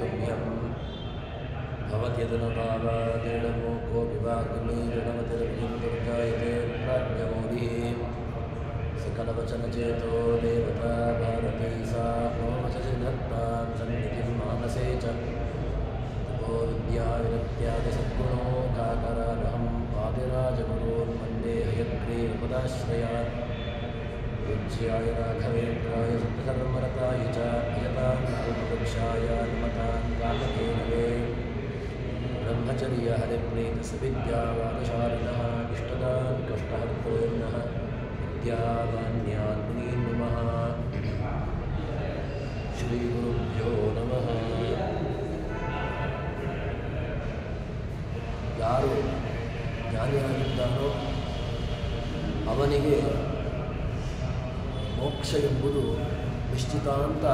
तुभ्यं भवत्यदनुभावादेणमोको विवाग्निर्गणमतिरभिजं दुर्गायते प्राज्ञमौलिः सकलवचनचेतो देवता भारती सा ममवचसिद्धत्तां सन्निधिं मानसे च तपो विद्याविरक्त्यादिसद्गुणो काकरानहं आदिराजगुरोन्वन्दे हयग्रीवपदाश्रयात् पूज्याय राघवेन्द्राय सत्यधर्मरताय च अयतां कल्पवृक्षाय नमतां कामधेनवे ब्रह्मचर्यहरिप्रीतसविद्यावादशालिनः इष्टदान् कष्टहर्तॄन्नः विद्यावान्यान् मुनीन् नमः। श्रीगुरुभ्यो नमः। ಯಾರು ಜ್ಞಾನಿಯಾಗಿದ್ದಾನೋ ಅವನಿಗೆ ಮೋಕ್ಷ ಎಂಬುದು ನಿಶ್ಚಿತ ಅಂತ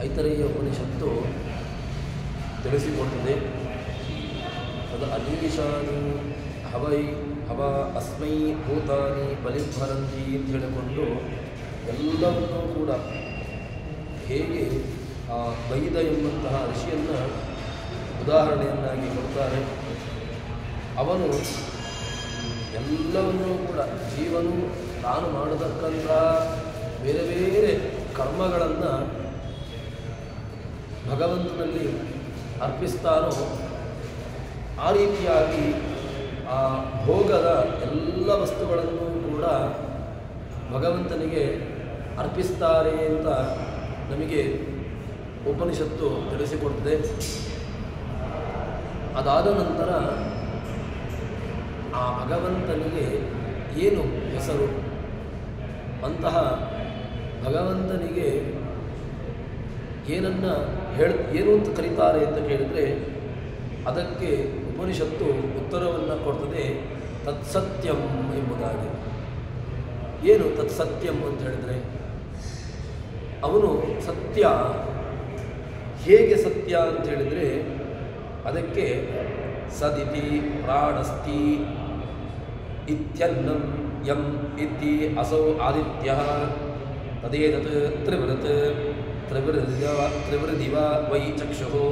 ಐತರೇಯ ಉಪನಿಷತ್ತು ತಿಳಿಸಿಕೊಟ್ಟಿದೆ. ಅದು ಅಲೀಶಾನಿ ಹವೈ ಹವ ಅಸ್ಮೈ ಭೂತಾನಿ ಬಲಿಭರಂತಿ ಅಂತ ಹೇಳಿಕೊಂಡು ಎಲ್ಲವನ್ನೂ ಕೂಡ ಹೇಗೆ ಆ ವೈದ ಎಂಬಂತಹ ಋಷಿಯನ್ನು ಉದಾಹರಣೆಯನ್ನಾಗಿ ಕೊಡ್ತಾರೆ. ಅವನು ಎಲ್ಲವನ್ನೂ ಕೂಡ ಜೀವನು ತಾನು ಮಾಡತಕ್ಕಂಥ ಬೇರೆ ಬೇರೆ ಕರ್ಮಗಳನ್ನು ಭಗವಂತನಲ್ಲಿ ಅರ್ಪಿಸ್ತಾನೋ ಆ ರೀತಿಯಾಗಿ ಆ ಭೋಗದ ಎಲ್ಲ ವಸ್ತುಗಳನ್ನು ಕೂಡ ಭಗವಂತನಿಗೆ ಅರ್ಪಿಸ್ತಾರೆ ಅಂತ ನಮಗೆ ಉಪನಿಷತ್ತು ತಿಳಿಸಿಕೊಡ್ತದೆ. ಅದಾದ ನಂತರ ಆ ಭಗವಂತನಿಗೆ ಏನು ಹೆಸರು, ಅಂತಹ ಭಗವಂತನಿಗೆ ಏನು ಅಂತ ಕರೀತಾರೆ ಅಂತ ಕೇಳಿದರೆ ಅದಕ್ಕೆ ಉಪನಿಷತ್ತು ಉತ್ತರವನ್ನು ಕೊಡ್ತದೆ. ತತ್ಸತ್ಯಂ ಎಂಬುದಾಗಿ. ಏನು ತತ್ಸತ್ಯಂ ಅಂತ ಹೇಳಿದರೆ ಅವನು ಸತ್ಯ. ಹೇಗೆ ಸತ್ಯ ಅಂತ ಹೇಳಿದರೆ ಅದಕ್ಕೆ ಸದಿತಿ ಪ್ರಾಣಸ್ತಿ ಇತ್ಯನ್ನಂ ಯಂ ಇತಿ ಅಸೌ ಆದಿತ್ಯ ತದೇತತ್ ತ್ರಿವೃತ್ ತ್ರಿವೃದಿವ ವೈ ಚಕ್ಷು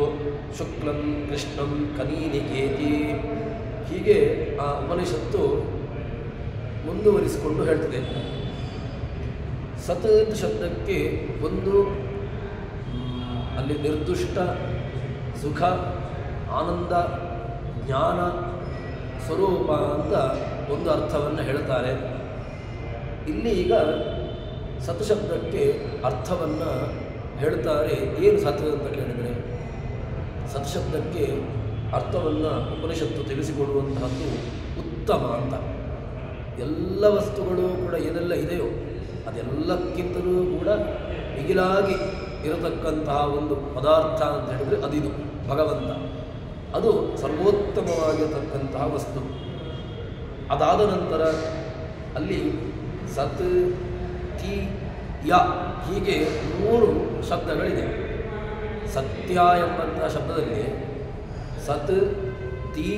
ಶುಕ್ಲಂ ಕೃಷ್ಣಂ ಕನೀನಿಕೇತಿ. ಹೀಗೆ ಆ ಉಪನಿಷತ್ತು ಮುಂದುವರಿಸಿಕೊಂಡು ಹೇಳ್ತದೆ. ಸತ್ ಶಬ್ದಕ್ಕೆ ಒಂದು ಅಲ್ಲಿ ನಿರ್ದುಷ್ಟ ಸುಖ, ಆನಂದ, ಜ್ಞಾನ ಸ್ವರೂಪ ಅಂತ ಒಂದು ಅರ್ಥವನ್ನು ಹೇಳ್ತಾರೆ. ಇಲ್ಲಿ ಈಗ ಸತ್ ಶಬ್ದಕ್ಕೆ ಅರ್ಥವನ್ನು ಹೇಳ್ತಾರೆ. ಏನು ಸತ್ ಅಂತ ಕೇಳಿದರೆ ಸತ್ ಶಬ್ದಕ್ಕೆ ಅರ್ಥವನ್ನು ಉಪನಿಷತ್ತು ತಿಳಿಸಿಕೊಡುವಂತಹದ್ದು ಉತ್ತಮ ಅಂತ. ಎಲ್ಲ ವಸ್ತುಗಳು ಕೂಡ ಏನೆಲ್ಲ ಇದೆಯೋ ಅದೆಲ್ಲಕ್ಕಿಂತಲೂ ಕೂಡ ಮಿಗಿಲಾಗಿ ಇರತಕ್ಕಂತಹ ಒಂದು ಪದಾರ್ಥ ಅಂತ ಹೇಳಿದರೆ ಅದಿದು ಭಗವಂತ. ಅದು ಸರ್ವೋತ್ತಮವಾಗಿರತಕ್ಕಂತಹ ವಸ್ತು. ಅದಾದ ನಂತರ ಅಲ್ಲಿ ಸತ್, ತಿ, ಯ ಹೀಗೆ 3 ಶಬ್ದಗಳಿದೆ. ಸತ್ಯ ಎಂಬಂತಹ ಶಬ್ದದಲ್ಲಿ ಸತ್, ತಿ,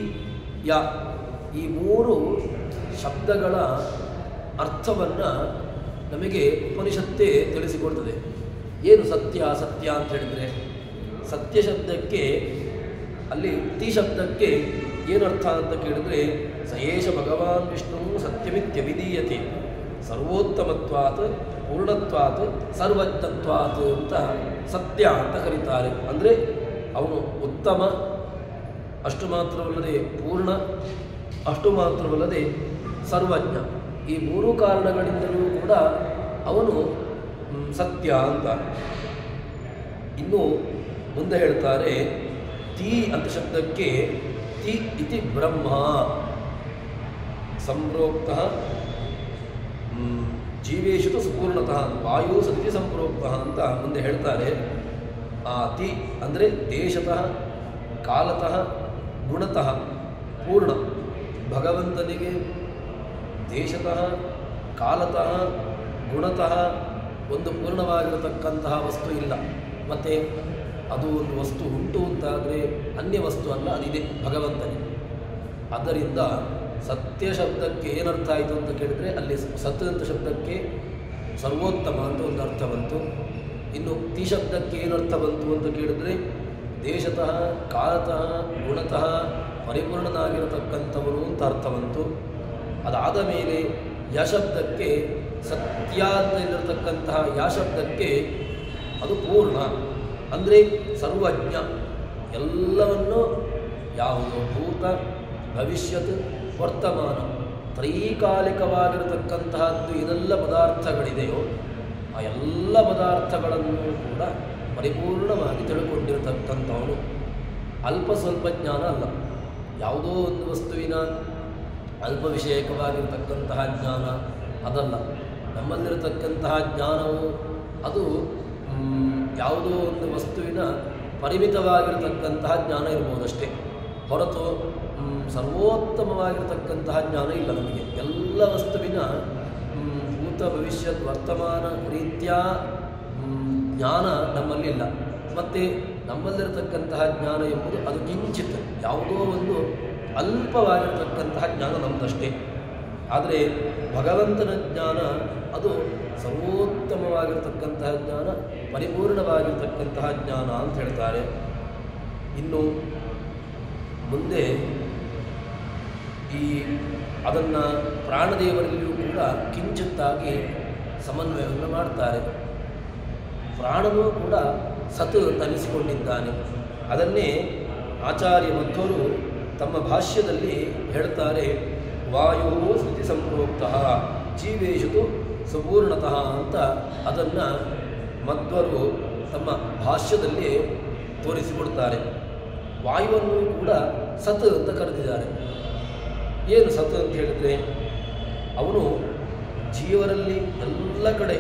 ಯ ಈ 3 ಶಬ್ದಗಳ ಅರ್ಥವನ್ನು ನಮಗೆ ಉಪನಿಷತ್ತೇ ತಿಳಿಸಿಕೊಡ್ತದೆ. ಏನು ಸತ್ಯ ಸತ್ಯ ಅಂತ ಹೇಳಿದರೆ ಸತ್ಯ ಶಬ್ದಕ್ಕೆ ಅಲ್ಲಿ ತಿ ಶಬ್ದಕ್ಕೆ ಏನರ್ಥ ಅಂತ ಕೇಳಿದರೆ ಸಯೇಷ ಭಗವಾನ್ ವಿಷ್ಣು ಸತ್ಯಮಿತ್ಯವಿಧೀಯತೆ ಸರ್ವೋತ್ತಮತ್ವಾತ್ ಪೂರ್ಣತ್ವಾತ್ ಸರ್ವಜ್ಞತ್ವಾತ್ ಅಂತ ಸತ್ಯ ಅಂತ ಕರೀತಾರೆ. ಅಂದರೆ ಅವನು ಉತ್ತಮ, ಅಷ್ಟು ಮಾತ್ರವಲ್ಲದೆ ಪೂರ್ಣ, ಅಷ್ಟು ಮಾತ್ರವಲ್ಲದೆ ಸರ್ವಜ್ಞ. ಈ 3 ಕಾರಣಗಳಿಂದಲೂ ಕೂಡ ಅವನು ಸತ್ಯ ಅಂತ. ಇನ್ನು ಮುಂದೆ ಹೇಳ್ತಾರೆ ತಿ ಅಂತ ಶಬ್ದಕ್ಕೆ ತಿ ಇತಿ ಬ್ರಹ್ಮ ಸಂಪ್ರೋಕ್ತಃ ಜೀವೇಶು ತು ಸುಪೂರ್ಣತಃ ವಾಯು ಸತಿ ಸಂಪ್ರೋಕ್ತಃ ಅಂತ ಮುಂದೆ ಹೇಳ್ತಾರೆ. ಆ ತಿ ಅಂದರೆ ದೇಶತಃ, ಕಾಲತಃ, ಗುಣತಃ ಪೂರ್ಣ. ಭಗವಂತನಿಗೆ ದೇಶತಃ, ಕಾಲತಃ, ಗುಣತಃ ಒಂದು ಪೂರ್ಣವಾಗಿರತಕ್ಕಂತಹ ವಸ್ತು ಇಲ್ಲ. ಮತ್ತು ಅದು ಒಂದು ವಸ್ತು ಉಂಟು ಅಂತಾದರೆ ಅನ್ಯ ವಸ್ತು ಅಲ್ಲ, ಅದಿದೆ ಭಗವಂತನಿಗೆ. ಆದ್ದರಿಂದ ಸತ್ಯ ಶಬ್ದಕ್ಕೆ ಏನರ್ಥ ಆಯಿತು ಅಂತ ಕೇಳಿದರೆ ಅಲ್ಲಿ ಸತ್ ಅಂತ ಶಬ್ದಕ್ಕೆ ಸರ್ವೋತ್ತಮ ಅಂತ ಒಂದು ಅರ್ಥ ಬಂತು. ಇನ್ನು ತಿ ಶಬ್ದಕ್ಕೆ ಏನರ್ಥ ಬಂತು ಅಂತ ಕೇಳಿದ್ರೆ ದೇಶತಃ ಕಾಲತಃ ಗುಣತಃ ಪರಿಪೂರ್ಣನಾಗಿರತಕ್ಕಂಥವನು ಅಂತ ಅರ್ಥ ಬಂತು. ಅದಾದ ಮೇಲೆ ಯ ಶಬ್ದಕ್ಕೆ ಸತ್ಯದಲ್ಲಿರತಕ್ಕಂತಹ ಯ ಶಬ್ದಕ್ಕೆ ಅದು ಪೂರ್ಣ ಅಂದರೆ ಸರ್ವಜ್ಞ, ಎಲ್ಲವನ್ನು ಯಾವುದು ಭೂತ ಭವಿಷ್ಯತ್ ವರ್ತಮಾನ ತ್ರೈಕಾಲಿಕವಾಗಿರತಕ್ಕಂತಹದ್ದು ಇದೆಲ್ಲ ಪದಾರ್ಥಗಳಿದೆಯೋ ಆ ಎಲ್ಲ ಪದಾರ್ಥಗಳನ್ನು ಕೂಡ ಪರಿಪೂರ್ಣವಾಗಿ ತಿಳ್ಕೊಂಡಿರತಕ್ಕಂಥವನು. ಅಲ್ಪ ಸ್ವಲ್ಪ ಜ್ಞಾನ ಅಲ್ಲ, ಯಾವುದೋ ಒಂದು ವಸ್ತುವಿನ ಅಲ್ಪ ವಿಷಯಕವಾಗಿರತಕ್ಕಂತಹ ಜ್ಞಾನ ಅದಲ್ಲ. ನಮ್ಮಲ್ಲಿರತಕ್ಕಂತಹ ಜ್ಞಾನವು ಅದು ಯಾವುದೋ ಒಂದು ವಸ್ತುವಿನ ಪರಿಮಿತವಾಗಿರತಕ್ಕಂತಹ ಜ್ಞಾನ ಇರ್ಬೋದಷ್ಟೇ ಹೊರತು ಸರ್ವೋತ್ತಮವಾಗಿರತಕ್ಕಂತಹ ಜ್ಞಾನ ಇಲ್ಲ ನಮಗೆ. ಎಲ್ಲ ವಸ್ತುವಿನ ಭೂತ ಭವಿಷ್ಯತ್ ವರ್ತಮಾನ ರೀತಿಯ ಜ್ಞಾನ ನಮ್ಮಲ್ಲಿಲ್ಲ. ಮತ್ತು ನಮ್ಮಲ್ಲಿರತಕ್ಕಂತಹ ಜ್ಞಾನ ಎಂಬುದು ಅದು ಕಿಂಚಿತ್ ಯಾವುದೋ ಒಂದು ಅಲ್ಪವಾಗಿರತಕ್ಕಂತಹ ಜ್ಞಾನ ನಮ್ಮದಷ್ಟೇ. ಆದರೆ ಭಗವಂತನ ಜ್ಞಾನ ಅದು ಸರ್ವೋತ್ತಮವಾಗಿರತಕ್ಕಂತಹ ಜ್ಞಾನ, ಪರಿಪೂರ್ಣವಾಗಿರತಕ್ಕಂತಹ ಜ್ಞಾನ ಅಂತ ಹೇಳ್ತಾರೆ. ಇನ್ನು ಮುಂದೆ ಅದನ್ನು ಪ್ರಾಣದೇವರಲ್ಲಿಯೂ ಕೂಡ ಕಿಂಚಿತ್ತಾಗಿ ಸಮನ್ವಯವನ್ನು ಮಾಡ್ತಾರೆ. ಪ್ರಾಣನೂ ಕೂಡ ಸತ್ ತನಿಸಿಕೊಂಡಿದ್ದಾನೆ. ಅದನ್ನೇ ಆಚಾರ್ಯ ಮಧ್ವರು ತಮ್ಮ ಭಾಷ್ಯದಲ್ಲಿ ಹೇಳ್ತಾರೆ. ವಾಯು ಶ್ರುತಿ ಸಂಪ್ರೋಕ್ತಃ ಜೀವೇಶು ಸಂಪೂರ್ಣತಃ ಅಂತ ಅದನ್ನು ಮಧ್ವರು ತಮ್ಮ ಭಾಷ್ಯದಲ್ಲಿ ತೋರಿಸಿಕೊಡ್ತಾರೆ. ವಾಯುವನ್ನು ಕೂಡ ಸತ್ ಅಂತ ಕರೆದಿದ್ದಾರೆ. ಏನು ಸತ್ ಅಂತ ಹೇಳಿದರೆ ಅವನು ಜೀವರಲ್ಲಿ ಎಲ್ಲ ಕಡೆ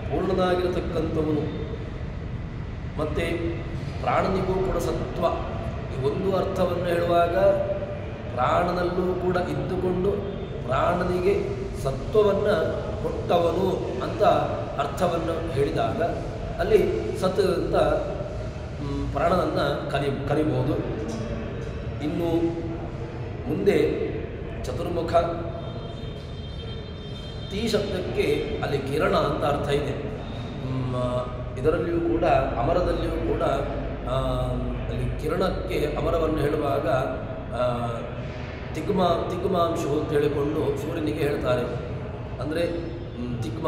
ಪೂರ್ಣನಾಗಿರತಕ್ಕಂಥವನು. ಮತ್ತು ಪ್ರಾಣನಿಗೂ ಕೂಡ ಸತ್ವ, ಈ ಒಂದು ಅರ್ಥವನ್ನು ಹೇಳುವಾಗ ಪ್ರಾಣನಲ್ಲೂ ಕೂಡ ಇದ್ದುಕೊಂಡು ಪ್ರಾಣನಿಗೆ ಸತ್ವವನ್ನು ಕೊಟ್ಟವನು ಅಂತ ಅರ್ಥವನ್ನು ಹೇಳಿದಾಗ ಅಲ್ಲಿ ಸತ್ ಅಂತ ಪ್ರಾಣನನ್ನು ಕರಿಬೋದು. ಇನ್ನು ಮುಂದೆ ಚತುರ್ಮುಖ ತೀ ಶಬ್ದಕ್ಕೆ ಅಲ್ಲಿ ಕಿರಣ ಅಂತ ಅರ್ಥ ಇದೆ. ಇದರಲ್ಲಿಯೂ ಕೂಡ ಅಮರದಲ್ಲಿಯೂ ಕೂಡ ಅಲ್ಲಿ ಕಿರಣಕ್ಕೆ ಅಮರವನ್ನು ಹೇಳುವಾಗ ತಿಗ್ಮಾಂಶು ಅಂತ ಹೇಳಿಕೊಂಡು ಸೂರ್ಯನಿಗೆ ಹೇಳ್ತಾರೆ. ಅಂದರೆ ತಿಗ್ಮ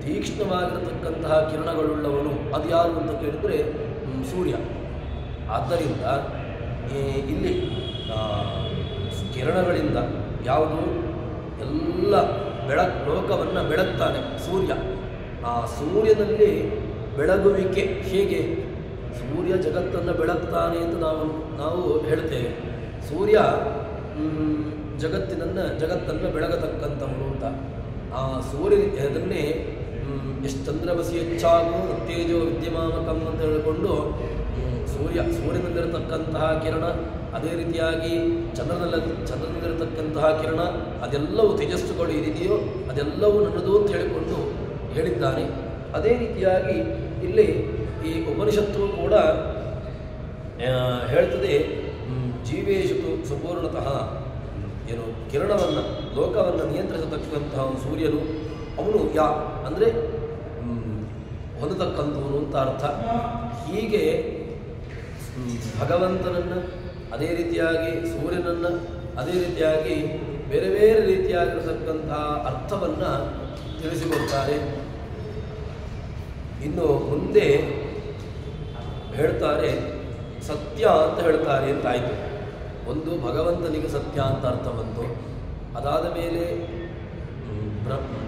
ತೀಕ್ಷ್ಣವಾಗಿರತಕ್ಕಂತಹ ಕಿರಣಗಳುಳ್ಳವನು ಅದು ಯಾರು ಅಂತ ಕೇಳಿದರೆ ಸೂರ್ಯ. ಆದ್ದರಿಂದ ಇಲ್ಲಿ ಕಿರಣಗಳಿಂದ ಯಾವುದು ಎಲ್ಲ ಲೋಕವನ್ನು ಬೆಳಗ್ತಾನೆ ಸೂರ್ಯ. ಆ ಸೂರ್ಯನಲ್ಲಿ ಬೆಳಗುವಿಕೆ ಹೇಗೆ? ಸೂರ್ಯ ಜಗತ್ತನ್ನು ಬೆಳಗ್ತಾನೆ ಅಂತ ನಾವು ಹೇಳ್ತೇವೆ. ಸೂರ್ಯ ಜಗತ್ತನ್ನು ಬೆಳಗತಕ್ಕಂಥವನು ಅಂತ. ಆ ಸೂರ್ಯ ಅದನ್ನೇ ಎಷ್ಟು ಚಂದ್ರಬಸಿ ಹೆಚ್ಚಾಗು ತೇಜೋ ವಿದ್ಯಮಾನಕಂ ಅಂತ ಹೇಳಿಕೊಂಡು ಸೂರ್ಯನಲ್ಲಿರತಕ್ಕಂತಹ ಕಿರಣ, ಅದೇ ರೀತಿಯಾಗಿ ಚಂದ್ರನಲ್ಲಿರತಕ್ಕಂತಹ ಕಿರಣ, ಅದೆಲ್ಲವೂ ತೇಜಸ್ಸುಗಳು ಏನಿದೆಯೋ ಅದೆಲ್ಲವೂ ನನ್ನದು ಅಂತ ಹೇಳಿಕೊಂಡು ಹೇಳಿದ್ದಾನೆ. ಅದೇ ರೀತಿಯಾಗಿ ಇಲ್ಲಿ ಈ ಉಪನಿಷತ್ತು ಕೂಡ ಹೇಳ್ತದೆ, ಜೀವೇಶು ಸಂಪೂರ್ಣತಃ ಏನು ಕಿರಣವನ್ನು ಲೋಕವನ್ನು ನಿಯಂತ್ರಿಸತಕ್ಕಂತಹ ಸೂರ್ಯನು ಅವನು ಅಂದರೆ ಹೊಂದತಕ್ಕಂಥವನು ಅಂತ ಅರ್ಥ. ಹೀಗೆ ಭಗವಂತನನ್ನು, ಅದೇ ರೀತಿಯಾಗಿ ಸೂರ್ಯನನ್ನು, ಅದೇ ರೀತಿಯಾಗಿ ಬೇರೆ ಬೇರೆ ರೀತಿಯಾಗಿರತಕ್ಕಂತಹ ಅರ್ಥವನ್ನು ತಿಳಿಸಿಕೊಡ್ತಾರೆ. ಇನ್ನು ಮುಂದೆ ಹೇಳ್ತಾರೆ ಸತ್ಯ ಅಂತ ಹೇಳ್ತಾರೆ ಅಂತಾಯಿತು. ಒಂದು ಭಗವಂತನಿಗೆ ಸತ್ಯ ಅಂತ ಅರ್ಥ ಬಂತು. ಅದಾದ ಮೇಲೆ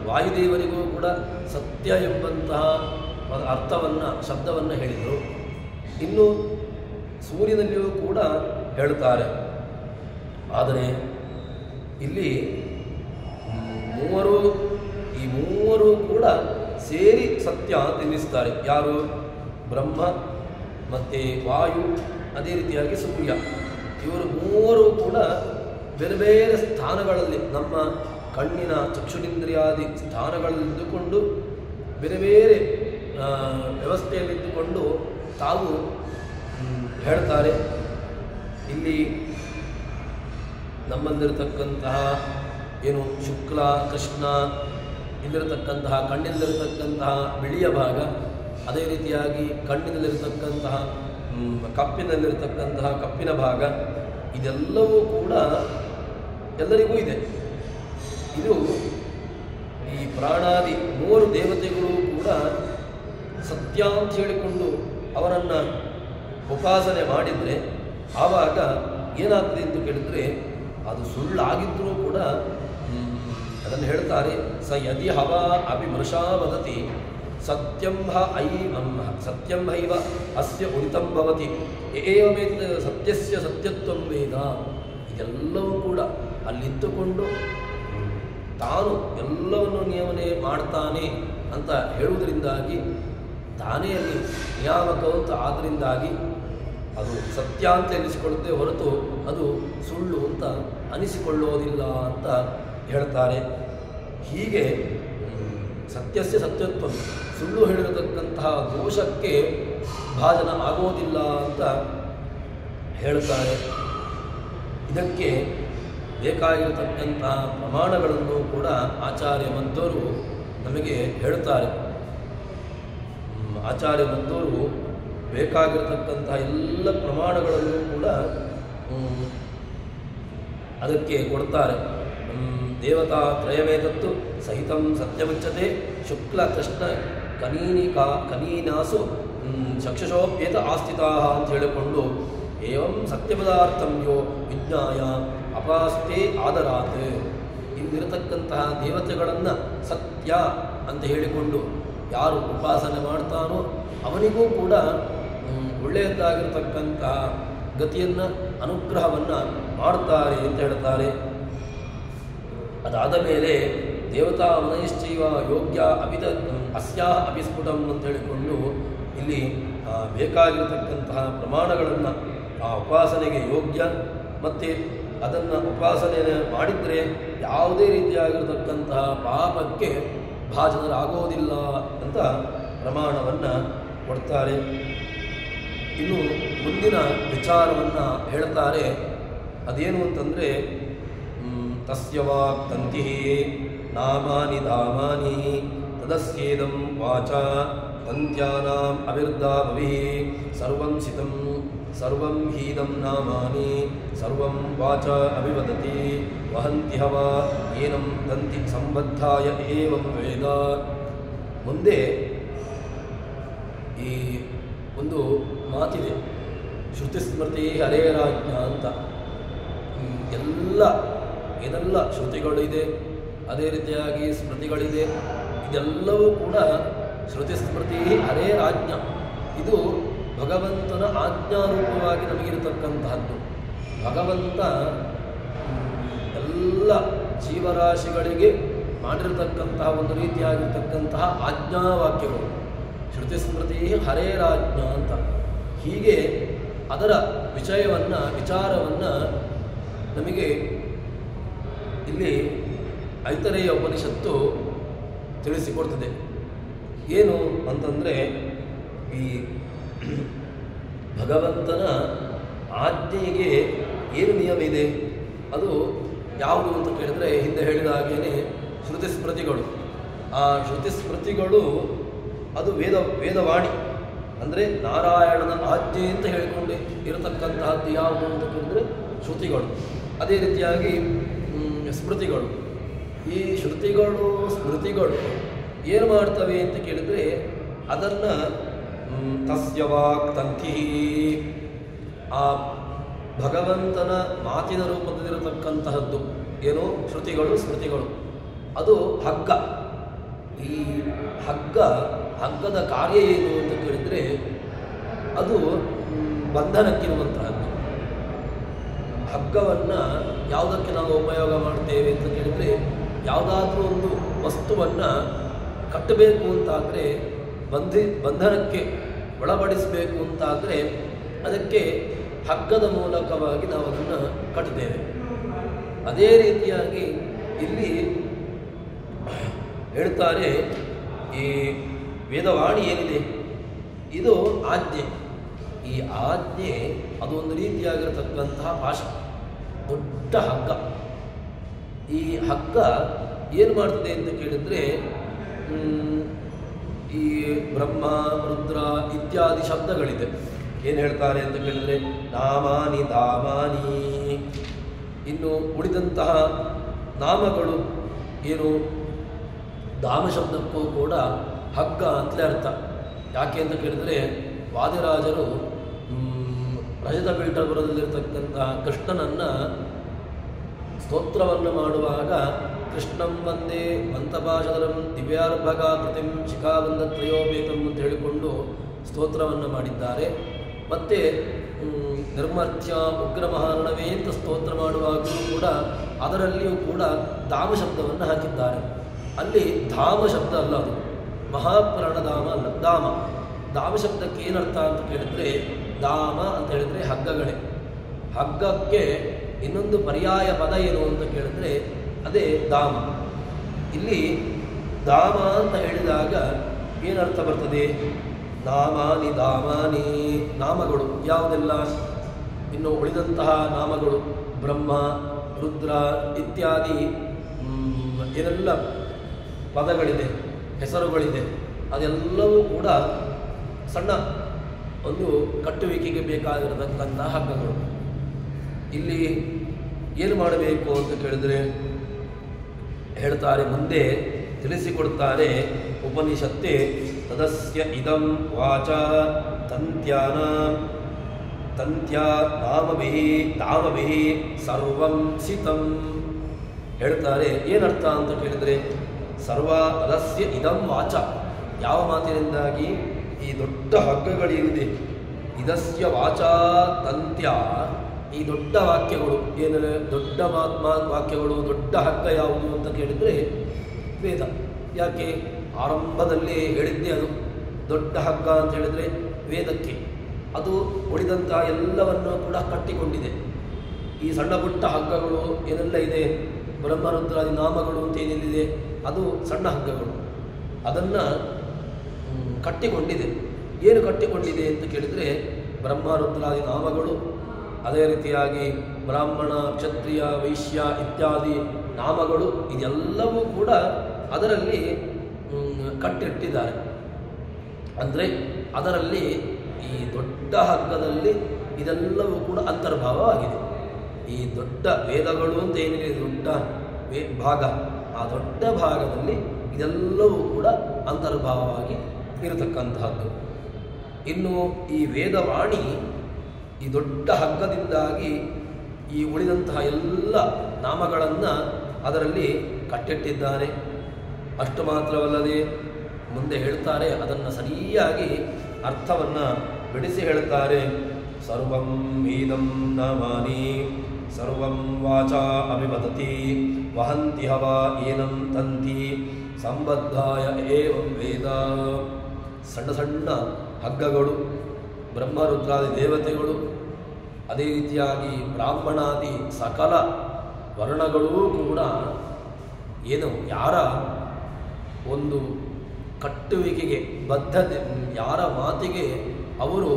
ವಾಯುದೇವರಿಗೂ ಕೂಡ ಸತ್ಯ ಎಂಬಂತಹ ಅರ್ಥವನ್ನು ಶಬ್ದವನ್ನು ಹೇಳಿದರು. ಇನ್ನು ಸೂರ್ಯನಲ್ಲಿಯೂ ಕೂಡ ಹೇಳ್ತಾರೆ. ಆದರೆ ಇಲ್ಲಿ ಈ ಮೂವರು ಕೂಡ ಸೇರಿ ಸತ್ಯ ತಿನ್ನಿಸ್ತಾರೆ. ಯಾರು? ಬ್ರಹ್ಮ ಮತ್ತು ವಾಯು, ಅದೇ ರೀತಿಯಾಗಿ ಸೂರ್ಯ. ಇವರು ಮೂವರು ಕೂಡ ಬೇರೆ ಬೇರೆ ಸ್ಥಾನಗಳಲ್ಲಿ, ನಮ್ಮ ಕಣ್ಣಿನ ಚಕ್ಷುರಿಂದ್ರಿಯಾದಿ ಸ್ಥಾನಗಳಲ್ಲಿದ್ದುಕೊಂಡು ಬೇರೆ ಬೇರೆ ವ್ಯವಸ್ಥೆಯಲ್ಲಿದ್ದುಕೊಂಡು ತಾವು ಹೇಳ್ತಾರೆ. ಇಲ್ಲಿ ನಮ್ಮಲ್ಲಿರತಕ್ಕಂತಹ ಏನು ಶುಕ್ಲ, ಕೃಷ್ಣ, ಇಲ್ಲಿರತಕ್ಕಂತಹ ಕಣ್ಣಿನಲ್ಲಿರತಕ್ಕಂತಹ ಬಿಳಿಯ ಭಾಗ, ಅದೇ ರೀತಿಯಾಗಿ ಕಣ್ಣಿನಲ್ಲಿರತಕ್ಕಂತಹ ಕಪ್ಪಿನಲ್ಲಿರತಕ್ಕಂತಹ ಕಪ್ಪಿನ ಭಾಗ, ಇದೆಲ್ಲವೂ ಕೂಡ ಎಲ್ಲರಿಗೂ ಇದೆ. ಇದು ಈ ಪ್ರಾಣಾದಿ 3 ದೇವತೆಗಳು ಕೂಡ ಸತ್ಯ ಅಂತ ಹೇಳಿಕೊಂಡು ಅವರನ್ನು ಉಪಾಸನೆ ಮಾಡಿದರೆ ಆವಾಗ ಏನಾಗ್ತದೆ ಅಂತ ಕೇಳಿದರೆ ಅದು ಸುಳ್ಳಾಗಿದ್ದರೂ ಕೂಡ ಅದನ್ನು ಹೇಳ್ತಾರೆ, ಸ ಯದಿ ಹವ ಅಭಿಮೃಷಾ ವದತಿ ಸತ್ಯಂ ಹೈವ ಅಸ್ಯ ಉಳಿತಂ ಭವತಿ ಏವಮೇತ ಸತ್ಯಸ್ಯ ಸತ್ಯತ್ವಂ ವೇದ. ಇದೆಲ್ಲವೂ ಕೂಡ ಅಲ್ಲಿದ್ದುಕೊಂಡು ತಾನು ಎಲ್ಲವನ್ನು ನಿಯಮನೆ ಮಾಡ್ತಾನೆ ಅಂತ ಹೇಳುವುದರಿಂದಾಗಿ ತಾನೇ ಅಲ್ಲಿ ನಿಯಾಮಕ ಅಂತ ಆದ್ದರಿಂದಾಗಿ ಅದು ಸತ್ಯ ಅಂತ ಎನಿಸಿಕೊಳ್ಳುತ್ತೆ ಹೊರತು ಅದು ಸುಳ್ಳು ಅಂತ ಅನಿಸಿಕೊಳ್ಳೋದಿಲ್ಲ ಅಂತ ಹೇಳ್ತಾರೆ. ಹೀಗೆ ಸತ್ಯಸ್ಯ ಸತ್ಯತ್ವ, ಸುಳ್ಳು ಹೇಳಿರತಕ್ಕಂತಹ ದೋಷಕ್ಕೆ ಭಾಜನ ಆಗೋದಿಲ್ಲ ಅಂತ ಹೇಳ್ತಾರೆ. ಇದಕ್ಕೆ ಬೇಕಾಗಿರತಕ್ಕಂತಹ ಪ್ರಮಾಣಗಳನ್ನು ಕೂಡ ಆಚಾರ್ಯ ಮಧ್ವರು ನಮಗೆ ಹೇಳ್ತಾರೆ. ಆಚಾರ್ಯ ಮಧ್ವರು ಬೇಕಾಗಿರತಕ್ಕಂತಹ ಎಲ್ಲ ಪ್ರಮಾಣಗಳನ್ನು ಕೂಡ ಅದಕ್ಕೆ ಕೊಡ್ತಾರೆ. ದೇವತಾ ತ್ರಯವೇತತ್ತು ಸಹಿತಂ ಸತ್ಯಮುಚ್ಯತೆ ಶುಕ್ಲ ಕೃಷ್ಣ ಕನೀನಾಸು ಚಕ್ಷುಷೋಪ್ಯೇತ ಆಸ್ಥಿತಾ ಅಂತ ಹೇಳಿಕೊಂಡು ಏವಂ ಸತ್ಯಪದಾರ್ಥಂ ಯೋ ವಿಜ್ಞಾಯ ಅಪಾಸ್ತೆ ಆದರಾತ್. ಇಲ್ಲಿರತಕ್ಕಂತಹ ದೇವತೆಗಳನ್ನು ಸತ್ಯ ಅಂತ ಹೇಳಿಕೊಂಡು ಯಾರು ಉಪಾಸನೆ ಮಾಡ್ತಾನೋ ಅವನಿಗೂ ಕೂಡ ಒಳ್ಳೆಯದಾಗಿರತಕ್ಕಂತಹ ಗತಿಯನ್ನು ಅನುಗ್ರಹವನ್ನು ಮಾಡ್ತಾರೆ ಅಂತ ಹೇಳ್ತಾರೆ. ಅದಾದ ಮೇಲೆ ದೇವತಾ ಮನಶ್ಚೈವ ಯೋಗ್ಯ ಅಸ್ಯಾ ಅಭಿಸ್ಫುಟಂ ಅಂತ ಹೇಳಿಕೊಂಡು ಇಲ್ಲಿ ಬೇಕಾಗಿರತಕ್ಕಂತಹ ಪ್ರಮಾಣಗಳನ್ನು ಆ ಉಪಾಸನೆಗೆ ಯೋಗ್ಯ ಮತ್ತು ಅದನ್ನು ಉಪಾಸನೆ ಮಾಡಿದರೆ ಯಾವುದೇ ರೀತಿಯಾಗಿರತಕ್ಕಂತಹ ಪಾಪಕ್ಕೆ ಭಾಜನರಾಗೋದಿಲ್ಲ ಅಂತ ಪ್ರಮಾಣವನ್ನು ಕೊಡ್ತಾರೆ. ಇನ್ನು ಮುಂದಿನ ವಿಚಾರವನ್ನು ಹೇಳ್ತಾರೆ. ಅದೇನು ಅಂತಂದರೆ ತಸ್ಯ ವಾಕ್ತಂತಿ ನಾಮಾನಿ ಧಾಮಾನಿ ತದಸ್ಯೇದಂ ವಾಚ ತಂತ್ಯಾನಾಂ ಅವಿರ್ಧಾಭವಿ ಸರ್ವಂ ಸಿತಂ ಸರ್ವಂ ಹೀದಂ ನಾಮಾನಿ ಸರ್ವಂ ವಾಚ ಅಭಿವದತಿ ವಹಂತಿ ಹವ ಏನಂ ತಂತಿ ಸಂಬದ್ಧಾಯ ಏವಂ ವೇದ. ಮುಂದೆ ಈ ಒಂದು ಮಾತಿದೆ, ಶ್ರುತಿ ಸ್ಮೃತಿ ಹರೇರಾಜ್ಞ ಅಂತ. ಏನೆಲ್ಲ ಶ್ರುತಿಗಳಿದೆ, ಅದೇ ರೀತಿಯಾಗಿ ಸ್ಮೃತಿಗಳಿದೆ, ಇದೆಲ್ಲವೂ ಕೂಡ ಶ್ರುತಿ ಸ್ಮೃತಿ ಹರೇರಾಜ್ಞ. ಇದು ಭಗವಂತನ ಆಜ್ಞಾರೂಪವಾಗಿ ನಮಗಿರತಕ್ಕಂತಹದ್ದು. ಭಗವಂತ ಎಲ್ಲ ಜೀವರಾಶಿಗಳಿಗೆ ಮಾಡಿರತಕ್ಕಂತಹ ಒಂದು ರೀತಿಯಾಗಿರ್ತಕ್ಕಂತಹ ಆಜ್ಞಾವಾಕ್ಯಗಳು ಶ್ರುತಿ ಸ್ಮೃತಿ ಹರೇರಾಜ್ಞ ಅಂತ. ಹೀಗೆ ಅದರ ವಿಚಾರವನ್ನು ನಮಗೆ ಇಲ್ಲಿ ಐತರೇಯ ಉಪನಿಷತ್ತು ತಿಳಿಸಿಕೊಡ್ತದೆ. ಏನು ಅಂತಂದರೆ ಈ ಭಗವಂತನ ಆಜ್ಞೆಗೆ ಏನು ನಿಯಮ ಇದೆ, ಅದು ಯಾವುದು ಅಂತ ಕೇಳಿದರೆ ಹಿಂದೆ ಹೇಳಿದ ಹಾಗೇನೆ ಶ್ರುತಿ ಸ್ಮೃತಿಗಳು. ಆ ಶ್ರುತಿ ಸ್ಮೃತಿಗಳು ಅದು ವೇದವಾಣಿ ಅಂದರೆ ನಾರಾಯಣನ ಆಜ್ಞೆ ಅಂತ ಹೇಳಿಕೊಂಡು ಇರತಕ್ಕಂತಹದ್ದು ಯಾವುದು ಅಂತ ಕೇಳಿದರೆ ಶ್ರುತಿಗಳು. ಅದೇ ರೀತಿಯಾಗಿ ಸ್ಮೃತಿಗಳು. ಈ ಶ್ರುತಿಗಳು ಸ್ಮೃತಿಗಳು ಏನು ಮಾಡ್ತವೆ ಅಂತ ಕೇಳಿದರೆ ಅದನ್ನು ತಸ್ಯ ವಾಕ್ತಂತಿ, ಆ ಭಗವಂತನ ಮಾತಿನ ರೂಪದಲ್ಲಿರತಕ್ಕಂತಹದ್ದು ಏನು ಶ್ರುತಿಗಳು ಸ್ಮೃತಿಗಳು, ಅದು ಹಗ್ಗ. ಈ ಹಗ್ಗದ ಕಾರ್ಯ ಏನು ಅಂತ ಕೇಳಿದರೆ ಅದು ಬಂಧನಕ್ಕಿರುವಂತಹದ್ದು. ಹಗ್ಗವನ್ನು ಯಾವುದಕ್ಕೆ ನಾವು ಉಪಯೋಗ ಮಾಡ್ತೇವೆ ಅಂತ ಕೇಳಿದರೆ ಯಾವುದಾದ್ರೂ ಒಂದು ವಸ್ತುವನ್ನು ಕಟ್ಟಬೇಕು ಅಂತಾದರೆ ಬಂಧನಕ್ಕೆ ಒಳಪಡಿಸಬೇಕು ಅಂತಾದರೆ ಅದಕ್ಕೆ ಹಗ್ಗದ ಮೂಲಕವಾಗಿ ನಾವು ಅದನ್ನು ಕಟ್ಟುತ್ತೇವೆ. ಅದೇ ರೀತಿಯಾಗಿ ಇಲ್ಲಿ ಹೇಳ್ತಾರೆ, ಈ ವೇದವಾಣಿ ಏನಿದೆ ಇದು ಆಜ್ಞೆ. ಈ ಆಜ್ಞೆ ಅದು ಒಂದು ರೀತಿಯಾಗಿರತಕ್ಕಂತಹ ಪಾಶ, ದೊಡ್ಡ ಹಗ್ಗ. ಈ ಹಗ್ಗ ಏನು ಮಾಡ್ತದೆ ಅಂತ ಕೇಳಿದರೆ ಈ ಬ್ರಹ್ಮ ರುದ್ರ ಇತ್ಯಾದಿ ಶಬ್ದಗಳಿದೆ. ಏನು ಹೇಳ್ತಾರೆ ಅಂತ ಕೇಳಿದರೆ ನಾಮಾನಿ ಧಾಮಾನಿ. ಇನ್ನು ಉಳಿದಂತಹ ನಾಮಗಳು ಏನು ಧಾಮ ಶಬ್ದಕ್ಕೂ ಕೂಡ ಹಗ್ಗ ಅಂತಲೇ ಅರ್ಥ. ಯಾಕೆ ಅಂತ ಕೇಳಿದರೆ ವಾದಿರಾಜರು ರಜತ ಪೀಠಪುರದಲ್ಲಿರ್ತಕ್ಕಂತಹ ಕೃಷ್ಣನನ್ನು ಸ್ತೋತ್ರವನ್ನು ಮಾಡುವಾಗ ಕೃಷ್ಣಂ ವಂದೇ ಮಂತಪಾಶದರಂ ದಿವ್ಯಾರ್ಭಕ ಕೃತಿಂ ಶಿಖಾಬಂಧ ತ್ರಯೋಪೇತಂ ಅಂತ ಹೇಳಿಕೊಂಡು ಸ್ತೋತ್ರವನ್ನು ಮಾಡಿದ್ದಾರೆ. ಮತ್ತು ನಿರ್ಮರ್ತ್ಯ ಉಗ್ರ ಮಹಾರಣವೇ ಅಂತ ಸ್ತೋತ್ರ ಮಾಡುವಾಗಲೂ ಕೂಡ ಅದರಲ್ಲಿಯೂ ಕೂಡ ಧಾಮ ಶಬ್ದವನ್ನು ಹಾಕಿದ್ದಾರೆ. ಅಲ್ಲಿ ಧಾಮ ಶಬ್ದ ಅಲ್ಲ, ಅದು ಮಹಾಪ್ರಾಣ ಧಾಮ ಅಲ್ಲ, ಧಾಮ. ಧಾಮ ಶಬ್ದಕ್ಕೆ ಏನರ್ಥ ಅಂತ ಕೇಳಿದರೆ ಧಾಮ ಅಂತ ಹೇಳಿದರೆ ಹಗ್ಗಗಳೇ. ಹಗ್ಗಕ್ಕೆ ಇನ್ನೊಂದು ಪರ್ಯಾಯ ಪದ ಏನು ಅಂತ ಕೇಳಿದರೆ ಅದೇ ಧಾಮ. ಇಲ್ಲಿ ಧಾಮ ಅಂತ ಹೇಳಿದಾಗ ಏನರ್ಥ ಬರ್ತದೆ? ನಾಮಾನಿ ಧಾಮಾನಿ, ನಾಮಗಳು ಯಾವುದೆಲ್ಲ? ಇನ್ನು ಉಳಿದಂತಹ ನಾಮಗಳು ಬ್ರಹ್ಮ ರುದ್ರ ಇತ್ಯಾದಿ ಏನೆಲ್ಲ ಪದಗಳಿದೆ, ಹೆಸರುಗಳಿದೆ, ಅದೆಲ್ಲವೂ ಕೂಡ ಸಣ್ಣ ಒಂದು ಕಟ್ಟುವಿಕೆಗೆ ಬೇಕಾಗಿರತಕ್ಕಂತಹ ಹಗ್ಗಗಳು. ಇಲ್ಲಿ ಏನು ಮಾಡಬೇಕು ಅಂತ ಕೇಳಿದರೆ ಹೇಳ್ತಾರೆ, ಮುಂದೆ ತಿಳಿಸಿಕೊಡ್ತಾರೆ ಉಪನಿಷತ್ತೇ. ತದಸ್ಯ ಇದಂ ವಾಚ ತಂತ್ಯಾ ನಾಮಭಿಃ ಸರ್ವಂ ಸಿತಂ. ಹೇಳ್ತಾರೆ ಏನರ್ಥ ಅಂತ ಕೇಳಿದರೆ ಸರ್ವ ತದಸ್ಯ ಇದಂ ವಾಚ, ಯಾವ ಮಾತಿನಿಂದಾಗಿ ಈ ದೊಡ್ಡ ಹಗ್ಗಗಳೇನಿದೆ ಇದಸ್ಯ ವಾಚ ತಂತ್ಯ, ಈ ದೊಡ್ಡ ವಾಕ್ಯಗಳು ಏನೆಲ್ಲ ದೊಡ್ಡ ವಾಕ್ಯಗಳು, ದೊಡ್ಡ ಹಗ್ಗ ಯಾವುದು ಅಂತ ಕೇಳಿದರೆ ವೇದ. ಯಾಕೆ? ಆರಂಭದಲ್ಲಿ ಹೇಳಿದ್ದೆ ಅದು ದೊಡ್ಡ ಹಗ್ಗ ಅಂತ ಹೇಳಿದರೆ ವೇದಕ್ಕೆ. ಅದು ಉಳಿದಂತಹ ಎಲ್ಲವನ್ನೂ ಕೂಡ ಕಟ್ಟಿಕೊಂಡಿದೆ. ಈ ಸಣ್ಣ ಪುಟ್ಟ ಹಗ್ಗಗಳು ಏನೆಲ್ಲ ಇದೆ, ಬ್ರಹ್ಮರುದ್ರಾದಿ ನಾಮಗಳು ಅಂತ ಏನೆಲ್ಲಿದೆ ಅದು ಸಣ್ಣ ಹಗ್ಗಗಳು, ಅದನ್ನು ಕಟ್ಟಿಕೊಂಡಿದೆ. ಏನು ಕಟ್ಟಿಕೊಂಡಿದೆ ಅಂತ ಕೇಳಿದರೆ ಬ್ರಹ್ಮರುದ್ರಾದಿ ನಾಮಗಳು, ಅದೇ ರೀತಿಯಾಗಿ ಬ್ರಾಹ್ಮಣ ಕ್ಷತ್ರಿಯ ವೈಶ್ಯ ಇತ್ಯಾದಿ ನಾಮಗಳು, ಇದೆಲ್ಲವೂ ಕೂಡ ಅದರಲ್ಲಿ ಕಟ್ಟಿಟ್ಟಿದ್ದಾರೆ. ಅಂದರೆ ಅದರಲ್ಲಿ ಈ ದೊಡ್ಡ ಹಗ್ಗದಲ್ಲಿ ಇದೆಲ್ಲವೂ ಕೂಡ ಅಂತರ್ಭಾವವಾಗಿದೆ. ಈ ದೊಡ್ಡ ವೇದಗಳು ಅಂತ ಏನಿದೆ ದೊಡ್ಡ ಭಾಗ, ಆ ದೊಡ್ಡ ಭಾಗದಲ್ಲಿ ಇದೆಲ್ಲವೂ ಕೂಡ ಅಂತರ್ಭಾವವಾಗಿ ಇರತಕ್ಕಂತಹದ್ದು. ಇನ್ನು ಈ ವೇದವಾಣಿ ಈ ದೊಡ್ಡ ಹಗ್ಗದಿಂದಾಗಿ ಈ ಉಳಿದಂತಹ ಎಲ್ಲ ನಾಮಗಳನ್ನು ಅದರಲ್ಲಿ ಕಟ್ಟಿಟ್ಟಿದ್ದಾರೆ. ಅಷ್ಟು ಮಾತ್ರವಲ್ಲದೆ ಮುಂದೆ ಹೇಳ್ತಾರೆ, ಅದನ್ನು ಸರಿಯಾಗಿ ಅರ್ಥವನ್ನು ಬಿಡಿಸಿ ಹೇಳ್ತಾರೆ. ಸರ್ವಂ ಈದಂ ನಾಮಾನಿ ಸರ್ವಂ ವಾಚಾ ಅಭಿವದತಿ ವಹಂತಿ ಹವಾ ಏನಂ ತಂತಿ ಸಂಬದ್ಧಾಯ ಏವಂ ವೇದ. ಸಣ್ಣ ಸಣ್ಣ ಹಗ್ಗಗಳು, ಬ್ರಹ್ಮರುದ್ರಾದಿ ದೇವತೆಗಳು, ಅದೇ ರೀತಿಯಾಗಿ ಬ್ರಾಹ್ಮಣಾದಿ ಸಕಲ ವರ್ಣಗಳೂ ಕೂಡ ಏನು ಯಾರ ಒಂದು ಕಟ್ಟುವಿಕೆಗೆ ಬದ್ಧತೆ, ಯಾರ ಮಾತಿಗೆ ಅವರು